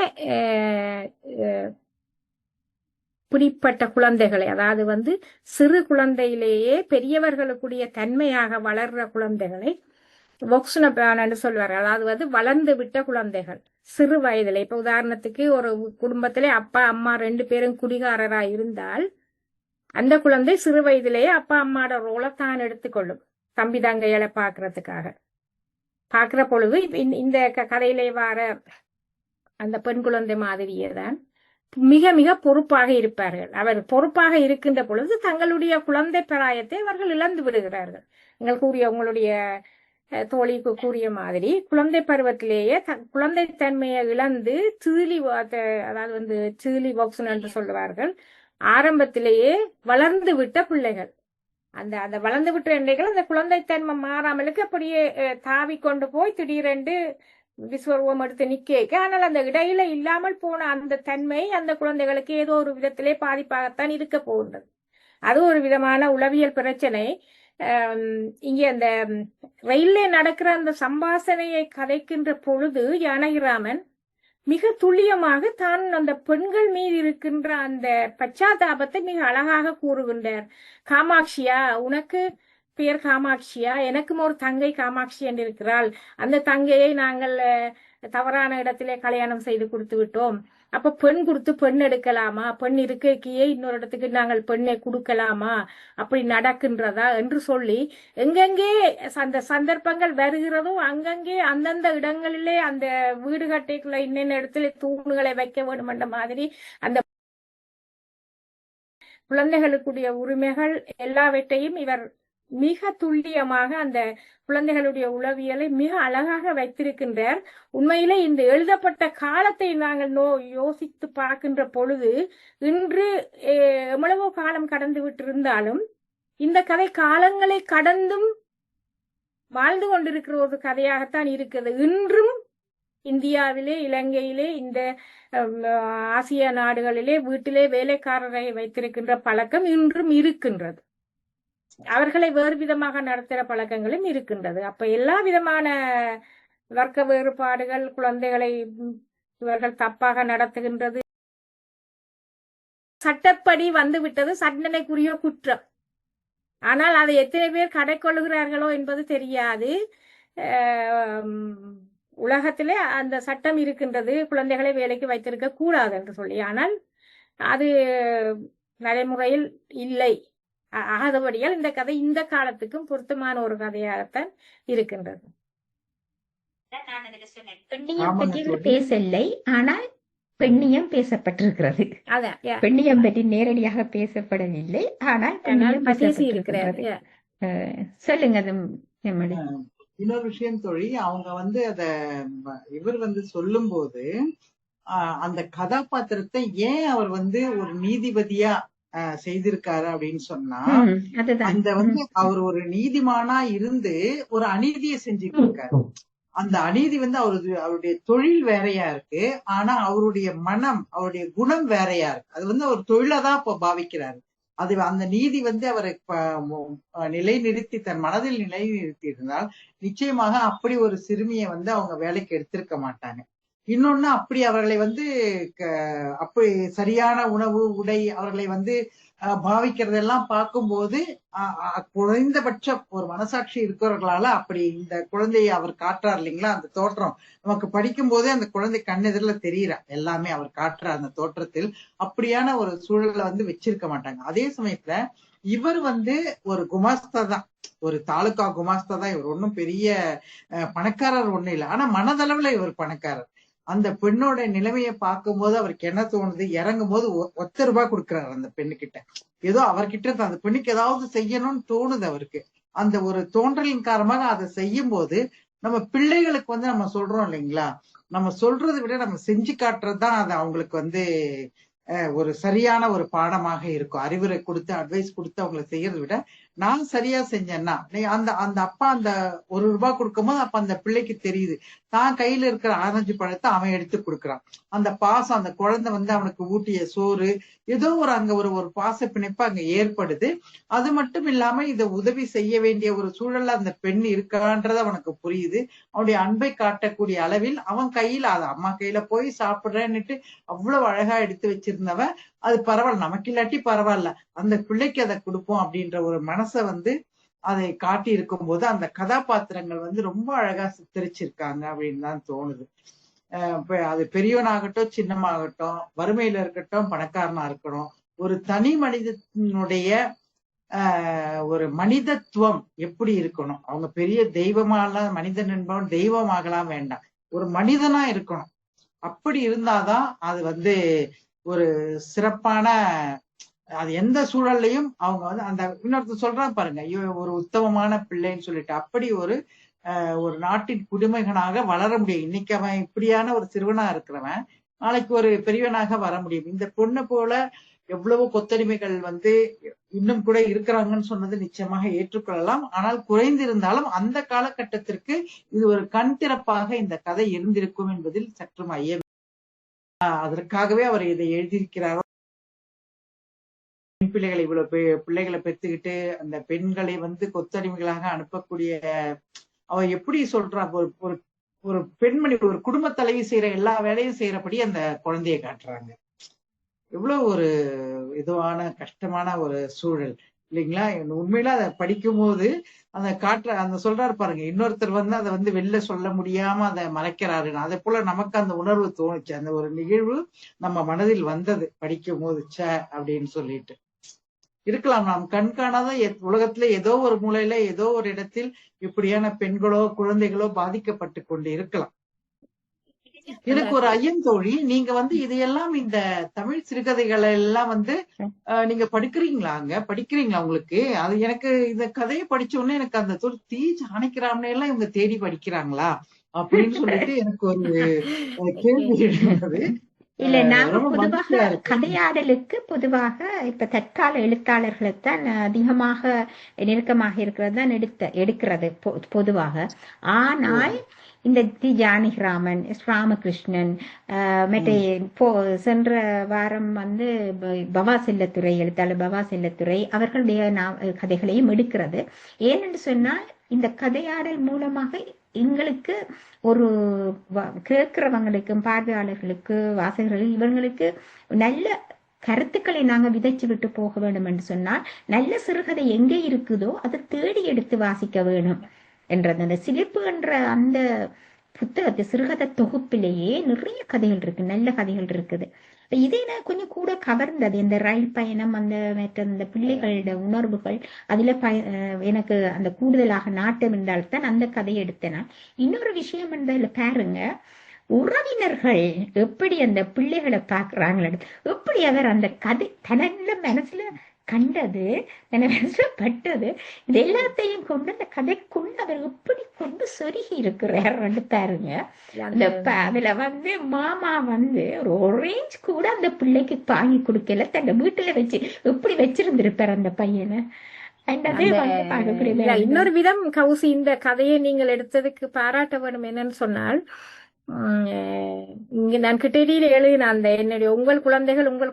பிடிப்பட்ட குழந்தைகளை, அதாவது சிறு குழந்தையிலேயே பெரியவர்களுக்குரிய தன்மையாக வளர்ற குழந்தைகளை வொக்ஸ்னபான் என்று சொல்வார். அதாவது வளர்ந்து விட்ட குழந்தைகள் சிறு வயதிலே. இப்ப உதாரணத்துக்கு ஒரு குடும்பத்திலே அப்பா அம்மா 2 பேரும் குடிகாரரா இருந்தால் அந்த குழந்தை சிறு வயதிலேயே அப்பா அம்மாவோட ரோலை தான் எடுத்துக்கொள்ளும் தம்பி தங்கைகளை பாக்குற பொழுது இந்த கதையிலே வர அந்த பெண் குழந்தை மாதிரியே தான் மிக மிக பொறுப்பாக இருப்பார்கள். அவர் பொறுப்பாக இருக்கின்ற பொழுது தங்களுடைய குழந்தை பிராயத்தை அவர்கள் இழந்து விடுகிறார்கள். உங்களுடைய தோழிக்கு கூறிய மாதிரி குழந்தை பருவத்திலேயே குழந்தை தன்மையை இழந்து அதாவது சீலி பாக்ஸ் என்று சொல்லுவார்கள். ஆரம்பத்திலேயே வளர்ந்து விட்ட பிள்ளைகள், அந்த வளர்ந்து விட்ட பிள்ளைகள் அந்த குழந்தை தன்மை மாறாமலுக்கு அப்படியே தாவி கொண்டு போய் திடீரென்று விஸ்வரூபம் எடுத்து நிக்க. ஆனால் அந்த இடையில இல்லாமல் போன அந்த தன்மை அந்த குழந்தைகளுக்கு ஏதோ ஒரு விதத்திலே பாதிப்பாகத்தான் இருக்க போகின்றது. அது ஒரு விதமான உளவியல் பிரச்சனை. இங்கே அந்த ரயிலே நடக்கிற அந்த சம்பாஷணையை கதைக்கின்ற பொழுது ஜானகிராமன் மிக துல்லியமாக தான் அந்த பெண்கள் மீது இருக்கின்ற அந்த பச்சாதாபத்தை மிக அழகாக கூறுகின்றார். காமாட்சியா, உனக்கு பேர் காமாட்சியா, எனக்கும் ஒரு தங்கை காமாட்சி என்று இருக்கிறாள். அந்த தங்கையை நாங்கள் தவறான இடத்திலே கல்யாணம் செய்து கொடுத்து விட்டோம். அப்ப பெண் கொடுத்து பெண் எடுக்கலாமா? பெண் இருக்கையே இன்னொரு இடத்துக்கு நாங்கள் பெண்ணை கொடுக்கலாமா? அப்படி நடக்கின்றதா என்று சொல்லி எங்கெங்கே அந்த சந்தர்ப்பங்கள் வருகிறதோ அங்கங்கே அந்தந்த இடங்களிலே அந்த வீடு கட்டைக்குள்ள இன்னென்ன இடத்துல தூண்களை வைக்க வேண்டும் என்ற மாதிரி அந்த குழந்தைகளுக்குரிய உரிமைகள் எல்லாவற்றையும் இவர் மிக துல்லியமாக அந்த குழந்தைகளுடைய உளவியலை மிக அழகாக வைத்திருக்கின்றார். உண்மையிலே இந்த எழுதப்பட்ட காலத்தை நாங்கள் யோசித்து பார்க்கின்ற பொழுது இன்று எவ்வளவோ காலம் கடந்து விட்டிருந்தாலும் இந்த கதை காலங்களை கடந்தும் வாழ்ந்து கொண்டிருக்கிற ஒரு கதையாகத்தான் இருக்குது. இன்றும் இந்தியாவிலே, இலங்கையிலே, இந்த ஆசிய நாடுகளிலே வீட்டிலே வேலைக்காரரை வைத்திருக்கின்ற பழக்கம் இன்றும் இருக்கின்றது. அவர்களை வேறு விதமாக நடத்துகிற பழக்கங்களும் இருக்கின்றது. அப்ப எல்லா விதமான வர்க்க வேறுபாடுகள், குழந்தைகளை இவர்கள் தப்பாக நடத்துகின்றது, சட்டப்படி வந்துவிட்டது, தண்டனைக்குரிய குற்றம். ஆனால் அதை எத்தனை பேர் கடைக்கொள்ளுகிறார்களோ என்பது தெரியாது. உலகத்திலே அந்த சட்டம் இருக்கின்றது, குழந்தைகளை வேலைக்கு வைத்திருக்க கூடாது என்று சொல்லி. ஆனால் அது நடைமுறையில் இல்லை. ஆகபடியால் இந்த கதை இந்த காலத்துக்கும் பொருத்தமான ஒரு கதையாகத்தான் இருக்கின்றது. பெண்ணியம் பற்றி பேசலை, ஆனால் பெண்ணியம் பேசப்பட்டிருக்கிறது. பெண்ணியம் பற்றி நேரடியாக பேசப்படவில்லை, ஆனால் இருக்கிறது. சொல்லுங்க. இன்னொரு விஷயம் தோழி, அவங்க அத இவர் சொல்லும் போது அந்த கதாபாத்திரத்தை ஏன் அவர் ஒரு நீதிபதியா செய்திருக்காரு அப்படின்னு சொன்னா, அந்த அவர் ஒரு நீதிமானா இருந்து ஒரு அநீதியை செஞ்சுட்டு இருக்காரு. அந்த அநீதி அவருடைய தொழில் வேறையா இருக்கு, ஆனா அவருடைய மனம், அவருடைய குணம் வேறையா இருக்கு. அது அவர் தொழிலதான் இப்ப பாவிக்கிறாரு. அது அந்த நீதி அவரை நிலைநிறுத்தி தன் மனதில் நிலைநிறுத்தி இருந்தால் நிச்சயமாக அப்படி ஒரு சிறுமியை அவங்க வேலைக்கு எடுத்திருக்க மாட்டாங்க. இன்னொன்னு, அப்படி அவர்களை அப்படி சரியான உணவு, உடை, அவர்களை பாவிக்கிறதெல்லாம் பார்க்கும்போது குறைந்தபட்ச ஒரு மனசாட்சி இருக்கிறவர்களால அப்படி இந்த குழந்தையை அவர் காட்டுறார் இல்லைங்களா, அந்த தோற்றம் நமக்கு படிக்கும் போதே அந்த குழந்தை கண்ணெதிரில தெரியுறா எல்லாமே அவர் காட்டுற அந்த தோற்றத்தில். அப்படியான ஒரு சூழலை வச்சிருக்க மாட்டாங்க. அதே சமயத்துல இவர் ஒரு குமாஸ்தா தான், ஒரு தாலுகா குமாஸ்தா தான். இவர் ஒன்னும் பெரிய பணக்காரர் ஒண்ணும் இல்லை, ஆனா மனதளவுல இவர் பணக்காரர். அந்த பெண்ணோட நிலைமையை பார்க்கும்போது அவருக்கு என்ன தோணுது, இறங்கும் போது ₹1 கொடுக்குறாரு அந்த பெண்ணுகிட்ட. ஏதோ அவர்கிட்ட அந்த பெண்ணுக்கு ஏதாவது செய்யணும்னு தோணுது அவருக்கு. அந்த ஒரு தோன்றலின் காரணமாக அதை செய்யும் போது நம்ம பிள்ளைகளுக்கு நம்ம சொல்றோம் இல்லைங்களா, நம்ம சொல்றதை விட நம்ம செஞ்சு காட்டுறதுதான் அது அவங்களுக்கு ஒரு சரியான ஒரு பாடமாக இருக்கும். அறிவுரை கொடுத்து அட்வைஸ் கொடுத்து அவங்களை செய்யறதை விட நான் சரியா செஞ்சேன்னா அந்த அந்த அப்பா அந்த ₹1 கொடுக்கும்போது அப்ப அந்த பிள்ளைக்கு தெரியுது தான் கையில இருக்கிற ஆரஞ்சு பழத்தை அவன் எடுத்து கொடுக்குறான். அந்த பாசம் அந்த குழந்தை அவனுக்கு ஊட்டிய சோறு ஏதோ அங்க ஒரு பாச பிணைப்பு அங்க ஏற்படுது. அது மட்டும் இல்லாம இதை உதவி செய்ய வேண்டிய ஒரு சூழல்ல அந்த பெண் இருக்கான்றது அவனுக்கு புரியுது. அவனுடைய அன்பை காட்டக்கூடிய அளவில் அவன் கையில அது அம்மா கையில போய் சாப்பிடுறேன்னுட்டு அவ்வளவு அழகா எடுத்து வச்சிருந்தவன் அது பரவாயில்ல, நமக்கு இல்லாட்டி பரவாயில்ல, அந்த பிள்ளைக்கு அதை கொடுப்போம் அப்படின்ற ஒரு மனசை அதை காட்டி இருக்கும் போது அந்த கதாபாத்திரங்கள் ரொம்ப அழகா சித்தரிச்சிருக்காங்க அப்படின்னு தான் தோணுது. அது பெரியவனாகட்டும் சின்னமாகட்டும், வறுமையில இருக்கட்டும் பணக்காரனா இருக்கணும், ஒரு தனி மனிதனுடைய ஒரு மனிதத்துவம் எப்படி இருக்கணும். அவங்க பெரிய தெய்வமாலாம் மனிதன் என்பவன் தெய்வமாகலாம் வேண்டாம், ஒரு மனிதனா இருக்கணும். அப்படி இருந்தாதான் அது ஒரு சிறப்பான அது எந்த சூழல்லையும் அவங்க அந்த இன்னொருத்தர் சொல்றான் பாருங்க, ஒரு உத்தமமான பிள்ளைன்னு சொல்லிட்டு அப்படி ஒரு நாட்டின் குடிமகனாக வளர முடியும். இன்னைக்கு அவன் இப்படியான ஒரு சிறுவனா இருக்கிறவன் நாளைக்கு ஒரு பெரியவனாக வர முடியும். இந்த பொண்ணு போல எவ்வளவு கொத்தடிமைகள் இன்னும் கூட இருக்கிறாங்கன்னு சொன்னது நிச்சயமாக ஏற்றுக்கொள்ளலாம். ஆனால் குறைந்திருந்தாலும் அந்த காலகட்டத்திற்கு இது ஒரு கண் திறப்பாக இந்த கதை இருந்திருக்கும் என்பதில் சற்றும் ஐயம். அதற்காகவே அவர் இதை எழுதியிருக்கிறாரோ. பெண் பிள்ளைகளை இவ்வளவு பிள்ளைகளை பெற்றுக்கிட்டு அந்த பெண்களை கொத்தடிமைகளாக அனுப்பக்கூடிய அவ எப்படி சொல்றா, ஒரு பெண்மணி ஒரு குடும்ப தலைவி செய்யற எல்லா வேலையும் செய்யறபடி அந்த குழந்தைய காட்டுறாங்க. எவ்வளவு ஒரு இதுவான கஷ்டமான ஒரு சூழல் இல்லைங்களா. உண்மையில அதை படிக்கும் போது அந்த சொல்றாரு பாருங்க, இன்னொருத்தர் அதை வெளில சொல்ல முடியாம அதை மறைக்கிறாருன்னு, அதே போல நமக்கு அந்த உணர்வு தோணுச்சு. அந்த ஒரு நிகழ்வு நம்ம மனதில் வந்தது படிக்கும் போது, அப்படின்னு சொல்லிட்டு இருக்கலாம். நாம் கண்காணாத உலகத்துல ஏதோ ஒரு மூலையில ஏதோ ஒரு இடத்தில் இப்படியான பெண்களோ குழந்தைகளோ பாதிக்கப்பட்டு கொண்டு இருக்கலாம். எனக்கு ஒரு ஐயம் தோழி, நீங்க இதையெல்லாம் இந்த தமிழ் சிறுகதைகளை எல்லாம் நீங்க படிக்கிறீங்களா உங்களுக்கு? அது எனக்கு இந்த கதையை படிச்ச உடனே எனக்கு அந்த தி ஜானகிராமனை எல்லாம் இவங்க தேடி படிக்கிறாங்களா அப்படின்னு சொல்லிட்டு எனக்கு ஒரு கேள்வி எழுந்தது. இல்ல, நாங்க பொதுவாக கதையாடலுக்கு பொதுவாக இப்ப தற்கால எழுத்தாளர்களைத்தான் அதிகமாக நெருக்கமாக இருக்கிறது தான் எடுக்கிறது பொதுவாக. ஆனால் இந்த தி ஜானகிராமன், ராமகிருஷ்ணன், மற்ற சென்ற வாரம் பவா செல்லத்துறை, எழுத்தாளர் பவா செல்லத்துறை அவர்களுடைய கதைகளையும் எடுக்கிறது. ஏனென்று சொன்னால் இந்த கதையாடல் மூலமாக எங்களுக்கு ஒரு கேட்கிறவங்களுக்கும் பார்வையாளர்களுக்கு வாசகர்கள் இவங்களுக்கு நல்ல கருத்துக்களை நாங்க விதைச்சு விட்டு போக வேண்டும் என்று சொன்னால் நல்ல சிறுகதை எங்கே இருக்குதோ அதை தேடி எடுத்து வாசிக்க வேணும் என்றது. அந்த சிலிர்ப்பு என்ற அந்த புத்தகத்தை சிறுகதை தொகுப்பிலேயே நிறைய கதைகள் இருக்கு, நல்ல கதைகள் இருக்குது. இதே கொஞ்சம் கூட கவர்ந்தது இந்த ரயில் பயணம், அந்த பிள்ளைகளோட உணர்வுகள் அதுல எனக்கு அந்த கூடுதலாக நாட்டம் இருந்தால்தான் அந்த கதையை எடுத்தேன். இன்னொரு விஷயம் இதுல பாருங்க, உறவினர்கள் எப்படி அந்த பிள்ளைகளை பாக்குறாங்களே, எப்படி அவர் அந்த கதை தனக்குள்ள மனசுல கண்டது பட்டது இது எல்லாத்தையும் கொண்டு அந்த கதைக்குள்ள அவர் எப்படி கொண்டு சொருகி இருக்கிறார் பாருங்க. அதுல மாமா ஒரு ஆரேஞ்ச் கூட அந்த பிள்ளைக்கு வாங்கி கொடுக்கல, தன் வீட்டுல வச்சு எப்படி வச்சிருந்திருப்பார் அந்த பையனை. இன்னொரு விதம் கௌசி, இந்த கதையை நீங்கள் எடுத்ததுக்கு பாராட்ட வேணும். என்னன்னு சொன்னால், இங்க நான் கிட்டடியில் எழுதின அந்த என்னுடைய உங்கள்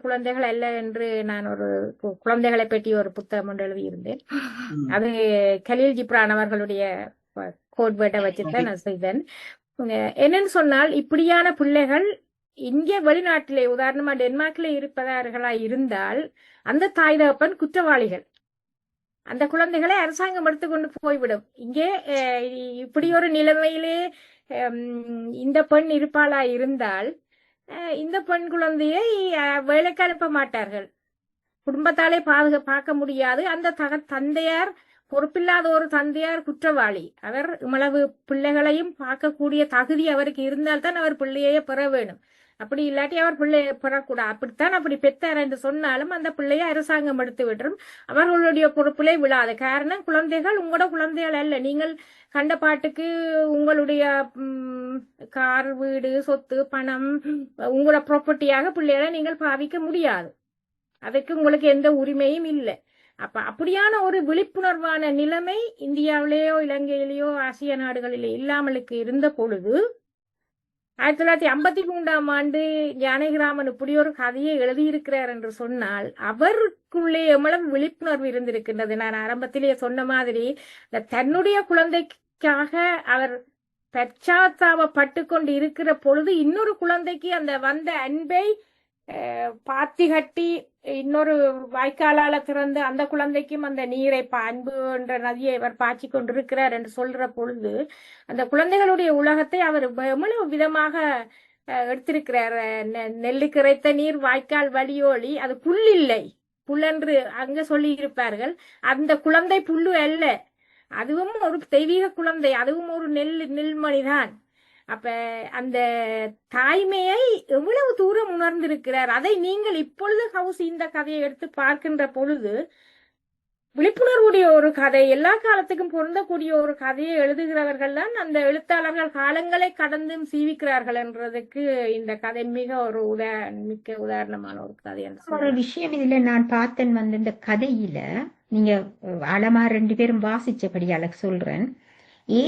குழந்தைகள் அல்ல என்று நான் ஒரு குழந்தைகளை பற்றி ஒரு புத்தகம் ஒன்று எழுதியிருந்தேன். அது கலீல் ஜிப்ரான் அவர்களுடைய கோட் வேட்டை வச்சுதான் நான் செய்தேன். என்னன்னு சொன்னால், இப்படியான பிள்ளைகள் இங்கே வெளிநாட்டிலே உதாரணமா டென்மார்க்ல இருப்பவர்களா இருந்தால் அந்த தாய் தகப்பன் குற்றவாளிகள், அந்த குழந்தைகளை அரசாங்கம் எடுத்துக்கொண்டு போய்விடும். இங்கே இப்படி ஒரு நிலைமையிலே இந்த பெண் இருப்பாளா இருந்தால் இந்த பெண் குழந்தையை வேலைக்கு அனுப்ப மாட்டார்கள், குடும்பத்தாலே பார்க்க முடியாது. அந்த தந்தையார் பொறுப்பில்லாத ஒரு தந்தையார் குற்றவாளி. அவர் இவ்வளவு பிள்ளைகளையும் பார்க்கக்கூடிய தகுதி அவருக்கு இருந்தால்தான் அவர் பிள்ளையே பெற வேணும். அப்படி இல்லாட்டி அவர் பிள்ளைய பெறக்கூடாது. அப்படித்தான் அப்படி பெற்றார் என்று சொன்னாலும் அந்த பிள்ளையை அரசாங்கம் எடுத்து விட்டுரும். அவர்களுடைய பொறுப்பிலே விழாது. காரணம், குழந்தைகள் உங்களோட குழந்தைகள் அல்ல. நீங்கள் கண்ட பாட்டுக்கு உங்களுடைய கார், வீடு, சொத்து, பணம் உங்களோட ப்ராப்பர்ட்டியாக பிள்ளைகளை நீங்கள் பாவிக்க முடியாது. அதுக்கு உங்களுக்கு எந்த உரிமையும் இல்லை. அப்ப அப்படியான ஒரு விழிப்புணர்வான நிலைமை இந்தியாவிலேயோ இலங்கையிலேயோ ஆசிய நாடுகளிலே இல்லாமலுக்கு இருந்த பொழுது 1953ஆம் ஆண்டு ஜானகிராமன் இப்படி ஒரு கதையை எழுதியிருக்கிறார் என்று சொன்னால் அவருக்குள்ளே எவ்வளவு விழிப்புணர்வு இருந்திருக்கின்றது. நான் ஆரம்பத்திலேயே சொன்ன மாதிரி தன்னுடைய குழந்தைக்காக அவர் பச்சாத்தாபப்பட்டு கொண்டு இருக்கிற பொழுது இன்னொரு குழந்தைக்கு அந்த வந்த அன்பை பாத்தி கட்டி இன்னொரு வாய்க்காலால திறந்து அந்த குழந்தைக்கும் அந்த நீரை அன்பு என்ற நதியை அவர் பாய்ச்சி கொண்டிருக்கிறார் என்று சொல்ற பொழுது அந்த குழந்தைகளுடைய உலகத்தை அவர் எவ்வளவு விதமாக எடுத்திருக்கிறார். நெல்லுக்கு இறைத்த நீர் வாய்க்கால் வழியோலி, அது புல் இல்லை, புல்லென்று அங்க சொல்லி இருப்பார்கள். அந்த குழந்தை புல்லு அல்ல, அதுவும் ஒரு தெய்வீக குழந்தை, அதுவும் ஒரு நெல்மணிதான். அப்ப அந்த தாய்மையை எவ்வளவு தூரம் உணர்ந்திருக்கிறார். அதை நீங்கள் இப்பொழுது ஹவுஸ் இந்த கதையை எடுத்து பார்க்கின்ற பொழுது விழிப்புணர்வுடைய ஒரு கதை, எல்லா காலத்துக்கும் பொருந்தக்கூடிய ஒரு கதையை எழுதுகிறவர்கள் தான் அந்த எழுத்தாளர்கள் காலங்களை கடந்தும் சீவிக்கிறார்கள் என்றதுக்கு இந்த கதை மிக ஒரு மிக்க உதாரணமான ஒரு கதை. ஒரு விஷயம் இதுல நான் பார்த்தேன் இந்த கதையில, நீங்க ஆழமா 2 பேரும் வாசிச்சபடியால சொல்றேன்,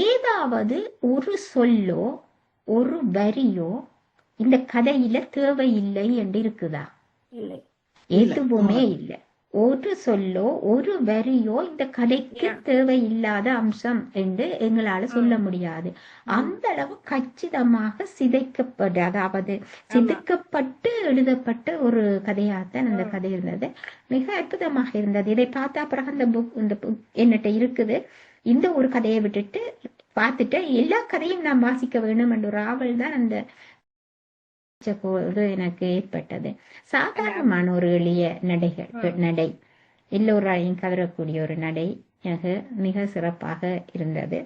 ஏதாவது ஒரு சொல்லோ ஒரு வரியோ இந்த கதையில தேவையில்லை என்று இருக்குதா? இல்லை, எதுவுமே இல்லை. ஒரு சொல்லோ ஒரு வரியோ இந்த கதைக்கு தேவையில்லாத அம்சம் என்று எங்களால சொல்ல முடியாது. அந்த அளவு கச்சிதமாக அதாவது சிதைக்கப்பட்டு எழுதப்பட்ட ஒரு கதையாகத்தான் அந்த கதை இருந்தது. மிக அற்புதமாக இருந்தது. இதை பார்த்தா பிறகு இந்த புக் என்னட்ட இருக்குது. இந்த ஒரு கதையை விட்டுட்டு பார்த்துட்டு எல்லா கதையும் நான் வாசிக்க வேணும் என்ற ஒரு ஆவல் தான் அந்த போது எனக்கு ஏற்பட்டது. சாதாரணமான ஒரு எளிய நடை, எல்லோராலையும் கவரக்கூடிய ஒரு நடை மிக சிறப்பாக இருந்தது.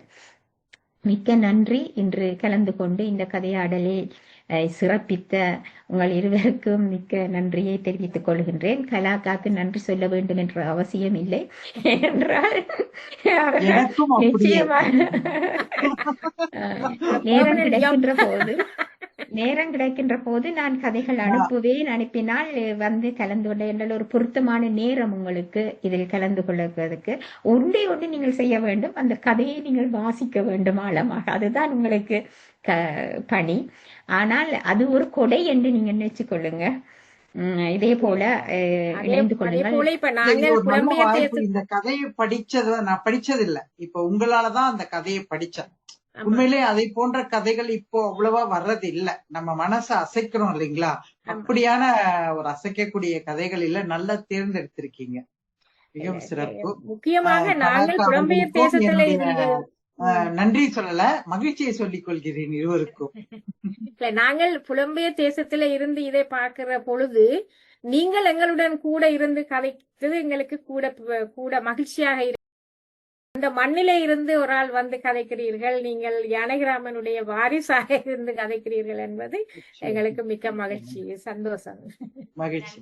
மிக்க நன்றி. இன்று கலந்து கொண்டு இந்த கதையாடலை சிறப்பித்த உங்கள் இருவருக்கும் மிக்க நன்றியை தெரிவித்துக் கொள்கின்றேன். கலாக்காக்கு நன்றி சொல்ல வேண்டும் என்ற அவசியம் இல்லை என்றால் நிச்சயமாக நேரம் கிடைக்கின்ற போது நான் கதைகள் அனுப்புவேன். அனுப்பினால் வந்து கலந்து கொள்ள என்றால் ஒரு பொருத்தமான நேரம் உங்களுக்கு இதில் கலந்து கொள்வதற்கு ஒன்றே ஒன்று நீங்கள் செய்ய வேண்டும், அந்த கதையை நீங்கள் வாசிக்க வேண்டும் ஆழமாக. அதுதான் உங்களுக்கு பணி. ஆனால் அது ஒரு கொடை என்று நீங்க நினைச்சு கொள்ளுங்க. இதே போல இணைந்து கொள்ளுங்கள். இந்த கதையை நான் படிச்சதில்லை, இப்ப உங்களாலதான் அந்த கதையை படிச்சேன். உண்மையிலே அதை போன்ற கதைகள் இப்போ அவ்வளவா வர்றது இல்ல. நம்ம மனசை அசைக்கிறோம் இல்லைங்களா, அப்படியான ஒரு அசைக்கக்கூடிய கதைகள் இல்ல. நல்லா தேர்ந்தெடுத்திருக்கீங்க, மிகவும் சிறப்பு. முக்கியமாக நாங்கள் புலம்பெயர் தேசத்துல நன்றி சொல்லல, மகிழ்ச்சியை சொல்லிக் கொள்கிறேன் இருவருக்கும். நாங்கள் புலம்பெயர் தேசத்துல இருந்து இதை பார்க்கிற பொழுது நீங்கள் எங்களுடன் கூட இருந்து கதைத்தது எங்களுக்கு கூட மகிழ்ச்சியாக இருக்கு. அந்த மண்ணிலே இருந்து ஒரு ஆள் வந்து கதைக்கிறீர்கள், நீங்கள் ஜானகிராமனுடைய வாரிசாக இருந்து கதைக்கிறீர்கள் என்பது எங்களுக்கு மிக்க மகிழ்ச்சி, சந்தோஷம், மகிழ்ச்சி.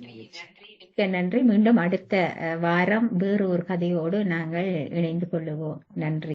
மிக்க நன்றி. மீண்டும் அடுத்த வாரம் வேறு ஒரு கதையோடு நாங்கள் இணைந்து கொள்ளுவோம். நன்றி.